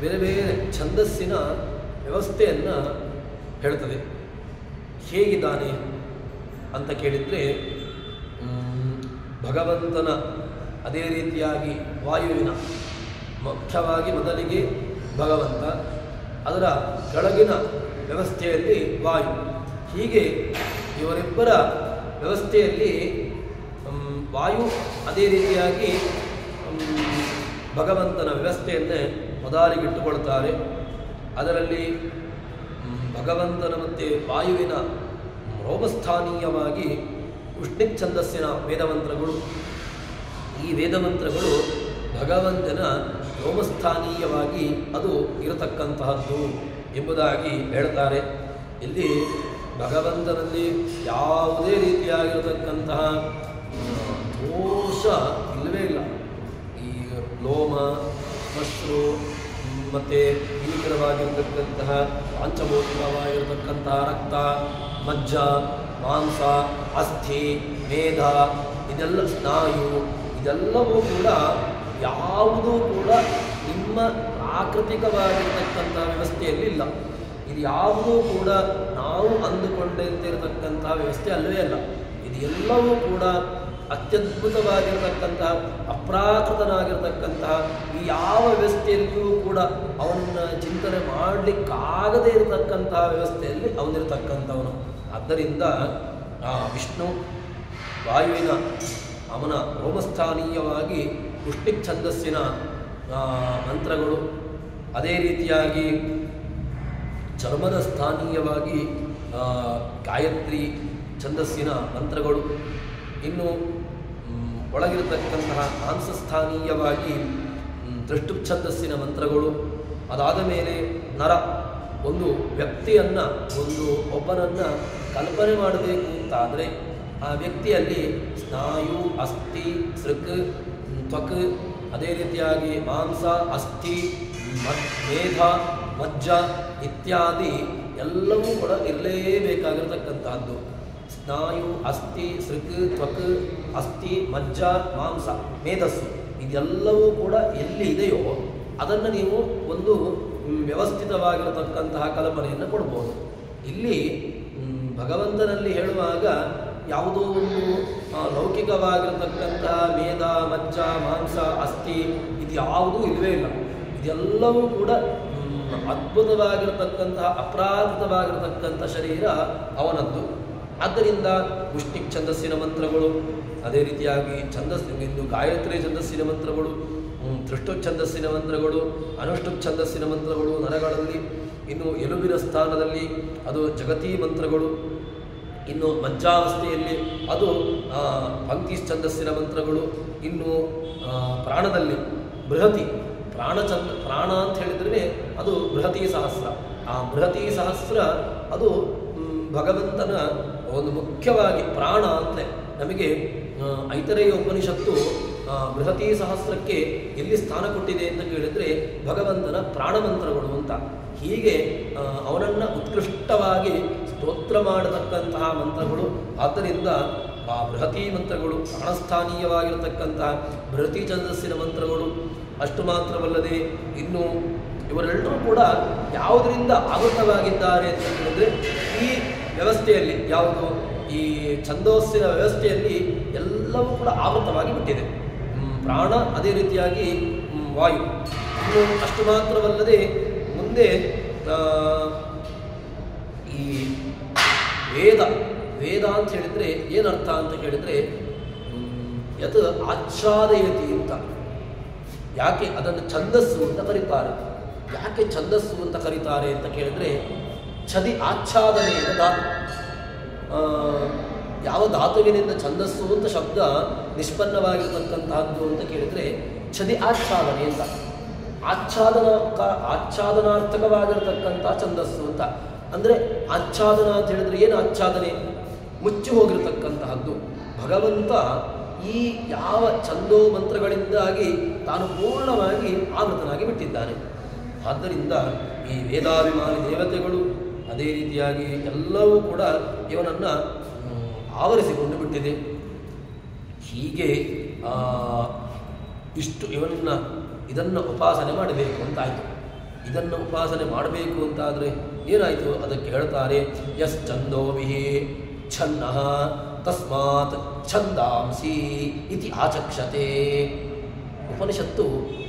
ಬೇರೆ ಬೇರೆ ಛಂದಸ್ಸಿನ ವ್ಯವಸ್ಥೆಯನ್ನು ಹೇಳ್ತದೆ. ಹೇಗಿದ್ದಾನೆ ಅಂತ ಕೇಳಿದರೆ ಭಗವಂತನ ಅದೇ ರೀತಿಯಾಗಿ ವಾಯುವಿನ ಮುಖ್ಯವಾಗಿ ಮೊದಲಿಗೆ ಭಗವಂತ, ಅದರ ಕೆಳಗಿನ ವ್ಯವಸ್ಥೆಯಲ್ಲಿ ವಾಯು, ಹೀಗೆ ಇವರಿಬ್ಬರ ವ್ಯವಸ್ಥೆಯಲ್ಲಿ ವಾಯು ಅದೇ ರೀತಿಯಾಗಿ ಭಗವಂತನ ವ್ಯವಸ್ಥೆಯನ್ನೇ ಮೊದಲಿಗಿಟ್ಟುಕೊಳ್ತಾರೆ. ಅದರಲ್ಲಿ ಭಗವಂತನ ಮತ್ತು ವಾಯುವಿನ ರೋಮಸ್ಥಾನೀಯವಾಗಿ ಉಷ್ಣಿಕ್ ಛಂದಸ್ಸಿನ ವೇದಮಂತ್ರಗಳು, ಈ ವೇದಮಂತ್ರಗಳು ಭಗವಂತನ ರೋಮಸ್ಥಾನೀಯವಾಗಿ ಅದು ಇರತಕ್ಕಂತಹದ್ದು ಎಂಬುದಾಗಿ ಹೇಳ್ತಾರೆ. ಇಲ್ಲಿ ಭಗವಂತನಲ್ಲಿ ಯಾವುದೇ ರೀತಿಯಾಗಿರತಕ್ಕಂತಹ ದೋಷ ಇಲ್ಲವೇ ಇಲ್ಲ. ಈ ಲೋಮ ಶ್ಮಶ್ರು ಮತ್ತು ಭೀಕರವಾಗಿರತಕ್ಕಂತಹ ಪಾಂಚಭೌತಿಕವಾಗಿರತಕ್ಕಂತಹ ರಕ್ತ ಮಜ್ಜ ಮಾಂಸ, ಅಸ್ಥಿ, ಮೇಧ, ಇದೆಲ್ಲ ಸ್ನಾಯು, ಇದೆಲ್ಲವೂ ಕೂಡ ಯಾವುದೂ ಕೂಡ ನಿಮ್ಮ ಪ್ರಾಕೃತಿಕವಾಗಿರ್ತಕ್ಕಂಥ ವ್ಯವಸ್ಥೆಯಲ್ಲಿ ಇಲ್ಲ. ಇದು ಯಾವುದೂ ಕೂಡ ನಾವು ಅಂದುಕೊಂಡಿರತಕ್ಕಂಥ ವ್ಯವಸ್ಥೆ ಅಲ್ಲವೇ ಅಲ್ಲ. ಇದು ಎಲ್ಲವೂ ಕೂಡ ಅತ್ಯದ್ಭುತವಾಗಿರತಕ್ಕಂತಹ ಅಪ್ರಾಕೃತನಾಗಿರ್ತಕ್ಕಂತಹ ಈ ಯಾವ ವ್ಯವಸ್ಥೆಯಲ್ಲಿಯೂ ಕೂಡ ಅವನನ್ನು ಚಿಂತನೆ ಮಾಡಲಿಕ್ಕಾಗದೇ ಇರತಕ್ಕಂತಹ ವ್ಯವಸ್ಥೆಯಲ್ಲಿ ಅವನಿರತಕ್ಕಂಥವನು. ಆದ್ದರಿಂದ ವಿಷ್ಣು ವಾಯುವಿನ ಅವನ ರೋಮಸ್ಥಾನೀಯವಾಗಿ ಪುಷ್ಟಿಕ್ ಛಂದಸ್ಸಿನ ಮಂತ್ರಗಳು, ಅದೇ ರೀತಿಯಾಗಿ ಚರ್ಮದ ಸ್ಥಾನೀಯವಾಗಿ ಗಾಯತ್ರಿ ಛಂದಸ್ಸಿನ ಮಂತ್ರಗಳು, ಇನ್ನು ಒಳಗಿರತಕ್ಕಂತಹ ಮಾಂಸಸ್ಥಾನೀಯವಾಗಿ ದೃಷ್ಟು ಛಂದಸ್ಸಿನ ಮಂತ್ರಗಳು, ಅದಾದ ಮೇಲೆ ನರ ಒಂದು ವ್ಯಕ್ತಿಯನ್ನು ಒಬ್ಬನನ್ನು ಕಲ್ಪನೆ ಮಾಡಬೇಕು ಅಂತಾದರೆ ಆ ವ್ಯಕ್ತಿಯಲ್ಲಿ ಸ್ನಾಯು, ಅಸ್ಥಿ, ಸೃಕ್, ತ್ವಕ್, ಅದೇ ರೀತಿಯಾಗಿ ಮಾಂಸ, ಅಸ್ಥಿ, ಮೇಧ, ಮಜ್ಜ ಇತ್ಯಾದಿ ಎಲ್ಲವೂ ಕೂಡ ಇರಲೇಬೇಕಾಗಿರತಕ್ಕಂಥದ್ದು. ಸ್ನಾಯು, ಅಸ್ಥಿ, ಸೃಕ್, ತ್ವಕ್, ಅಸ್ಥಿ, ಮಜ್ಜ, ಮಾಂಸ, ಮೇಧಸ್ಸು ಇದೆಲ್ಲವೂ ಕೂಡ ಎಲ್ಲಿ ಇದೆಯೋ ಅದನ್ನು ನೀವು ಒಂದು ವ್ಯವಸ್ಥಿತವಾಗಿರತಕ್ಕಂತಹ ಕಲ್ಪನೆಯನ್ನು ಕೊಡ್ಬೋದು. ಇಲ್ಲಿ ಭಗವಂತನಲ್ಲಿ ಹೇಳುವಾಗ ಯಾವುದೋ ಒಂದು ಲೌಕಿಕವಾಗಿರತಕ್ಕಂತಹ ಮೇಧ, ಮಜ್ಜ, ಮಾಂಸ, ಅಸ್ಥಿ ಇದು ಯಾವುದೂ ಇಲ್ಲವೇ ಇಲ್ಲ. ಇದೆಲ್ಲವೂ ಕೂಡ ಅದ್ಭುತವಾಗಿರತಕ್ಕಂತಹ ಅಪ್ರಾಕೃತವಾಗಿರತಕ್ಕಂಥ ಶರೀರ ಅವನದ್ದು. ಆದ್ದರಿಂದ ಪುಷ್ಟಿಕ್ ಛಂದಸ್ಸಿನ ಮಂತ್ರಗಳು, ಅದೇ ರೀತಿಯಾಗಿ ಇನ್ನು ಗಾಯತ್ರಿ ಛಂದಸ್ಸಿನ ಮಂತ್ರಗಳು, ದೃಷ್ಟು ಛಂದಸ್ಸಿನ ಮಂತ್ರಗಳು, ಅನುಷ್ಟು ಛಂದಸ್ಸಿನ ಮಂತ್ರಗಳು ನರಗಳಲ್ಲಿ, ಇನ್ನು ಎಲುಬಿನ ಸ್ಥಾನದಲ್ಲಿ ಅದು ಜಗತಿ ಮಂತ್ರಗಳು, ಇನ್ನು ಮಜ್ಜಾವಸ್ಥೆಯಲ್ಲಿ ಅದು ಪಂಕ್ತಿ ಛಂದಸ್ಸಿನ ಮಂತ್ರಗಳು, ಇನ್ನು ಪ್ರಾಣದಲ್ಲಿ ಬೃಹತಿ ಪ್ರಾಣ ಅಂತ ಹೇಳಿದ್ರೆ ಅದು ಬೃಹತಿ ಸಹಸ್ರ. ಆ ಬೃಹತಿ ಸಹಸ್ರ ಅದು ಭಗವಂತನ ಒಂದು ಮುಖ್ಯವಾಗಿ ಪ್ರಾಣ ಅಂತಲೇ ನಮಗೆ ಐತರೇಯ ಉಪನಿಷತ್ತು ಬೃಹತಿ ಸಹಸ್ರಕ್ಕೆ ಎಲ್ಲಿ ಸ್ಥಾನ ಕೊಟ್ಟಿದೆ ಅಂತ ಕೇಳಿದರೆ ಭಗವಂತನ ಪ್ರಾಣಮಂತ್ರಗಳು ಅಂತ. ಹೀಗೆ ಅವನನ್ನು ಉತ್ಕೃಷ್ಟವಾಗಿ ಸ್ತೋತ್ರ ಮಾಡತಕ್ಕಂತಹ ಮಂತ್ರಗಳು. ಆದ್ದರಿಂದ ಆ ಬೃಹತಿ ಮಂತ್ರಗಳು, ಪ್ರಾಣಸ್ಥಾನೀಯವಾಗಿರತಕ್ಕಂತಹ ಬೃಹತಿ ಛಂದಸ್ಸಿನ ಮಂತ್ರಗಳು. ಅಷ್ಟು ಮಾತ್ರವಲ್ಲದೆ ಇನ್ನು ಇವರೆಲ್ಲರೂ ಕೂಡ ಯಾವುದರಿಂದ ಆವೃತವಾಗಿದ್ದಾರೆ ಅಂತ ಹೇಳಿದರೆ ಈ ವ್ಯವಸ್ಥೆಯಲ್ಲಿ, ಯಾವುದು ಈ ಛಂದೋಸ್ಸಿನ ವ್ಯವಸ್ಥೆಯಲ್ಲಿ ಎಲ್ಲವೂ ಕೂಡ ಆವೃತವಾಗಿ ಬಿಟ್ಟಿದೆ. ಪ್ರಾಣ, ಅದೇ ರೀತಿಯಾಗಿ ವಾಯು. ಇನ್ನು ಅಷ್ಟು ಮಾತ್ರವಲ್ಲದೆ ಮುಂದೆ ಈ ವೇದ ಅಂತ ಹೇಳಿದರೆ ಏನರ್ಥ ಅಂತ ಕೇಳಿದರೆ ಯತ್ ಆಚ್ಛಾದಯತಿ ಅಂತ. ಯಾಕೆ ಅದನ್ನು ಛಂದಸ್ಸು ಅಂತ ಕರೀತಾರೆ? ಯಾಕೆ ಛಂದಸ್ಸು ಅಂತ ಕರೀತಾರೆ ಅಂತ ಕೇಳಿದರೆ ಛದಿ ಆಚ್ಛಾದನೆಯ ಧಾತು. ಯಾವ ಧಾತುವಿನಿಂದ ಛಂದಸ್ಸು ಅಂತ ಶಬ್ದ ನಿಷ್ಪನ್ನವಾಗಿರ್ತಕ್ಕಂತಹದ್ದು ಅಂತ ಕೇಳಿದರೆ ಛದಿ ಆಚ್ಛಾದನೆ ಅಂತ. ಆಚ್ಛಾದನಾರ್ಥಕವಾಗಿರತಕ್ಕಂಥ ಛಂದಸ್ಸು ಅಂತ. ಅಂದರೆ ಆಚ್ಛಾದನ ಅಂತ ಹೇಳಿದರೆ ಏನು ಆಚ್ಛಾದನೆ? ಮುಚ್ಚಿ ಹೋಗಿರತಕ್ಕಂತಹದ್ದು. ಭಗವಂತ ಈ ಯಾವ ಛಂದೋ ಮಂತ್ರಗಳಿಂದಾಗಿ ತಾನು ಪೂರ್ಣವಾಗಿ ಆವೃತನಾಗಿ ಬಿಟ್ಟಿದ್ದಾನೆ. ಆದ್ದರಿಂದ ಈ ವೇದಾಭಿಮಾನಿ ದೇವತೆಗಳು, ಅದೇ ರೀತಿಯಾಗಿ ಎಲ್ಲವೂ ಕೂಡ ಇವನನ್ನು ಆವರಿಸಿಕೊಂಡು ಬಿಟ್ಟಿದೆ. ಹೀಗೆ ಇಷ್ಟು ಇದನ್ನು ಉಪಾಸನೆ ಮಾಡಬೇಕು ಅಂತಾಯಿತು. ಇದನ್ನು ಉಪಾಸನೆ ಮಾಡಬೇಕು ಅಂತಾದರೆ ಏನಾಯಿತು? ಅದಕ್ಕೆ ಹೇಳ್ತಾರೆ ಯಶ್ಚಂದೋಭಿಹಿ ಛನ್ನಃ ತಸ್ಮಾತ್ ಛಂದಾಂಸಿ ಇತಿ ಆಚಕ್ಷತೆ. ಉಪನಿಷತ್ತು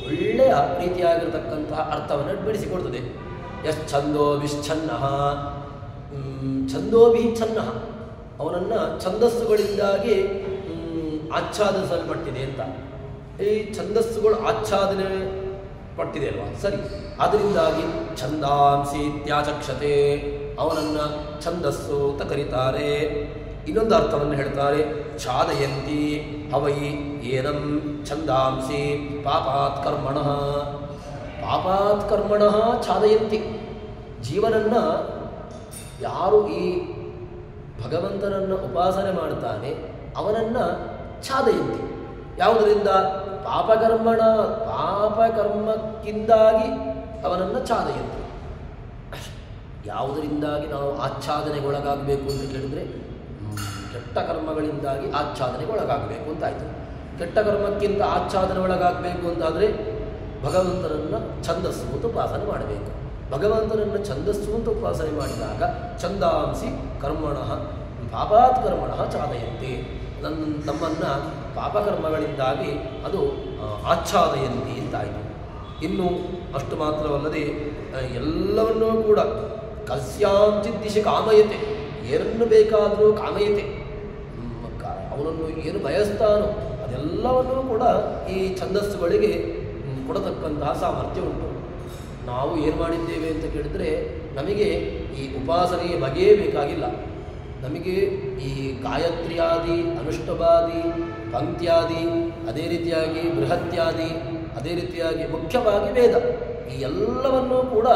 ಒಳ್ಳೆಯ ರೀತಿಯಾಗಿರತಕ್ಕಂತಹ ಅರ್ಥವನ್ನು ಬಿಡಿಸಿಕೊಡ್ತದೆ. ಯಶ್ಚಂದೋಭಿಶ್ಚನ್ನಃ, ಛಂದೋಭಿಚ್ಛನ್ನಃ, ಅವನನ್ನು ಛಂದಸ್ಸುಗಳಿಂದಾಗಿ ಆಚ್ಛಾದಿಸಲ್ಪಟ್ಟಿದೆ ಅಂತ. ಈ ಛಂದಸ್ಸುಗಳು ಆಚ್ಛಾದನೆ ಪಟ್ಟಿದೆ ಅಲ್ವಾ? ಸರಿ, ಅದರಿಂದಾಗಿ ಛಂದಾಂಸಿ ಇತ್ಯಾಚಕ್ಷತೆ, ಅವನನ್ನು ಛಂದಸ್ಸು ಅಂತ ಕರೀತಾರೆ. ಇನ್ನೊಂದು ಅರ್ಥವನ್ನು ಹೇಳ್ತಾರೆ, ಛಾದಯಂತಿ ಹವೈ ಏನಂ ಛಂದಾಂಸಿ ಪಾಪಾತ್ ಕರ್ಮಣಃ. ಪಾಪಾತ್ ಕರ್ಮಣಃ ಛಾದಯಂತಿ. ಜೀವನನ್ನು ಯಾರು ಈ ಭಗವಂತನನ್ನು ಉಪಾಸನೆ ಮಾಡ್ತಾನೆ ಅವನನ್ನು ಛಾದಯಂತಿ. ಯಾವುದರಿಂದ? ಪಾಪಕರ್ಮಕ್ಕಿಂದಾಗಿ ಅವನನ್ನು ಛಾದಯಂತಿ. ಯಾವುದರಿಂದಾಗಿ ನಾವು ಆಚ್ಛಾದನೆಗೊಳಗಾಗಬೇಕು ಅಂತ ಕೇಳಿದರೆ ಕೆಟ್ಟ ಕರ್ಮಗಳಿಂದಾಗಿ ಆಚ್ಛಾದನೆಗೆ ಒಳಗಾಗಬೇಕು ಅಂತಾಯಿತು. ಕೆಟ್ಟ ಕರ್ಮಕ್ಕಿಂತ ಆಚ್ಛಾದನೆ ಒಳಗಾಗಬೇಕು ಅಂತಾದರೆ ಭಗವಂತನನ್ನು ಛಂದಸ್ಸು ಅಂತ ಉಪಾಸನೆ ಮಾಡಬೇಕು. ಭಗವಂತನನ್ನು ಛಂದಸ್ಸು ಅಂತ ಉಪಾಸನೆ ಮಾಡಿದಾಗ ಛಂದಾಂಸಿ ಕರ್ಮಣಃ ಪಾಪಾತ್ ಕರ್ಮಣಃ ಚಾದಯಂತೆ, ತಮ್ಮನ್ನು ಪಾಪಕರ್ಮಗಳಿಂದಾಗಿ ಅದು ಆಚ್ಛಾದಯಂತಿ ಅಂತಾಯಿತು. ಇನ್ನು ಅಷ್ಟು ಮಾತ್ರವಲ್ಲದೆ ಎಲ್ಲವನ್ನೂ ಕೂಡ ಕಸ್ಯಾಂಚಿತ್ ದಿಶೆ ಕಾಮಯತೆ, ಏನನ್ನು ಬೇಕಾದರೂ ಕಾಮಯತೆ, ಅವನನ್ನು ಏನು ಬಯಸ್ತಾನೋ ಅದೆಲ್ಲವನ್ನೂ ಕೂಡ ಈ ಛಂದಸ್ಸುಗಳಿಗೆ ಕೊಡತಕ್ಕಂತಹ ಸಾಮರ್ಥ್ಯ ಉಂಟು. ನಾವು ಏನು ಮಾಡಿದ್ದೇವೆ ಅಂತ ಕೇಳಿದರೆ ನಮಗೆ ಈ ಉಪಾಸನೆಗೆ ಬಗೆಯೇ ಬೇಕಾಗಿಲ್ಲ. ನಮಗೆ ಈ ಗಾಯತ್ರಿಯಾದಿ, ಅನುಷ್ಠವಾದಿ, ಪಂಕ್ತ್ಯಾದಿ, ಅದೇ ರೀತಿಯಾಗಿ ಬೃಹತ್ಯಾದಿ, ಅದೇ ರೀತಿಯಾಗಿ ಮುಖ್ಯವಾಗಿ ವೇದ, ಈ ಎಲ್ಲವನ್ನೂ ಕೂಡ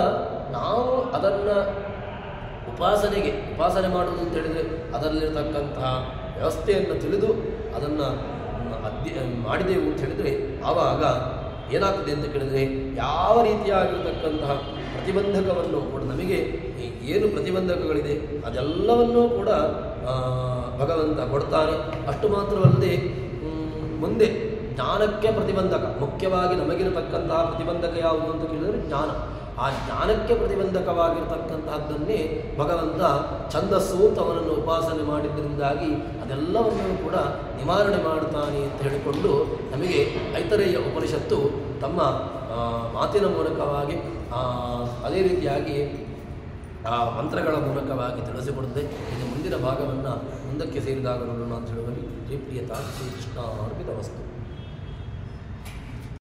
ನಾವು ಅದನ್ನು ಉಪಾಸನೆ ಮಾಡುವುದು ಅಂತ ಹೇಳಿದರೆ ಅದರಲ್ಲಿರತಕ್ಕಂತಹ ವ್ಯವಸ್ಥೆಯನ್ನು ತಿಳಿದು ಅದನ್ನು ಮಾಡಿದೆವು ಅಂತ ಹೇಳಿದರೆ ಆವಾಗ ಏನಾಗ್ತದೆ ಅಂತ ಕೇಳಿದರೆ ಯಾವ ರೀತಿಯಾಗಿರತಕ್ಕಂತಹ ಪ್ರತಿಬಂಧಕವನ್ನು ಕೂಡ ನಮಗೆ ಏನು ಪ್ರತಿಬಂಧಕಗಳಿದೆ ಅದೆಲ್ಲವನ್ನೂ ಕೂಡ ಭಗವಂತ ಕೊಡ್ತಾನೆ. ಅಷ್ಟು ಮಾತ್ರವಲ್ಲದೆ ಮುಂದೆ ಜ್ಞಾನಕ್ಕೆ ಪ್ರತಿಬಂಧಕ, ಮುಖ್ಯವಾಗಿ ನಮಗಿರತಕ್ಕಂತಹ ಪ್ರತಿಬಂಧಕ ಯಾವುದು ಅಂತ ಕೇಳಿದರೆ ಜ್ಞಾನ. ಆ ಜ್ಞಾನಕ್ಕೆ ಪ್ರತಿಬಂಧಕವಾಗಿರತಕ್ಕಂತಹದ್ದನ್ನೇ ಭಗವಂತ ಛಂದಸ್ಸು ಅವನನ್ನು ಉಪಾಸನೆ ಮಾಡಿದ್ದರಿಂದಾಗಿ ಅದೆಲ್ಲವನ್ನೂ ಕೂಡ ನಿವಾರಣೆ ಮಾಡುತ್ತಾನೆ ಅಂತ ಹೇಳಿಕೊಂಡು ನಮಗೆ ಐತರೇಯ ಉಪನಿಷತ್ತು ತಮ್ಮ ಮಾತಿನ ಮೂಲಕವಾಗಿ ಅದೇ ರೀತಿಯಾಗಿ ಆ ಮಂತ್ರಗಳ ಮೂಲಕವಾಗಿ ತಿಳಿಸಿಕೊಡುತ್ತೆ. ಇದು ಮುಂದಿನ ಭಾಗವನ್ನು ಮುಂದಕ್ಕೆ ಸೇರಿದಾಗ ನೋಡೋಣ ಅಂತ ಹೇಳುವಲ್ಲಿ ಪ್ರಿಯತಾ ಶ್ರೀಕೃಷ್ಣ ಅರ್ಪಿತವಸ್ತು.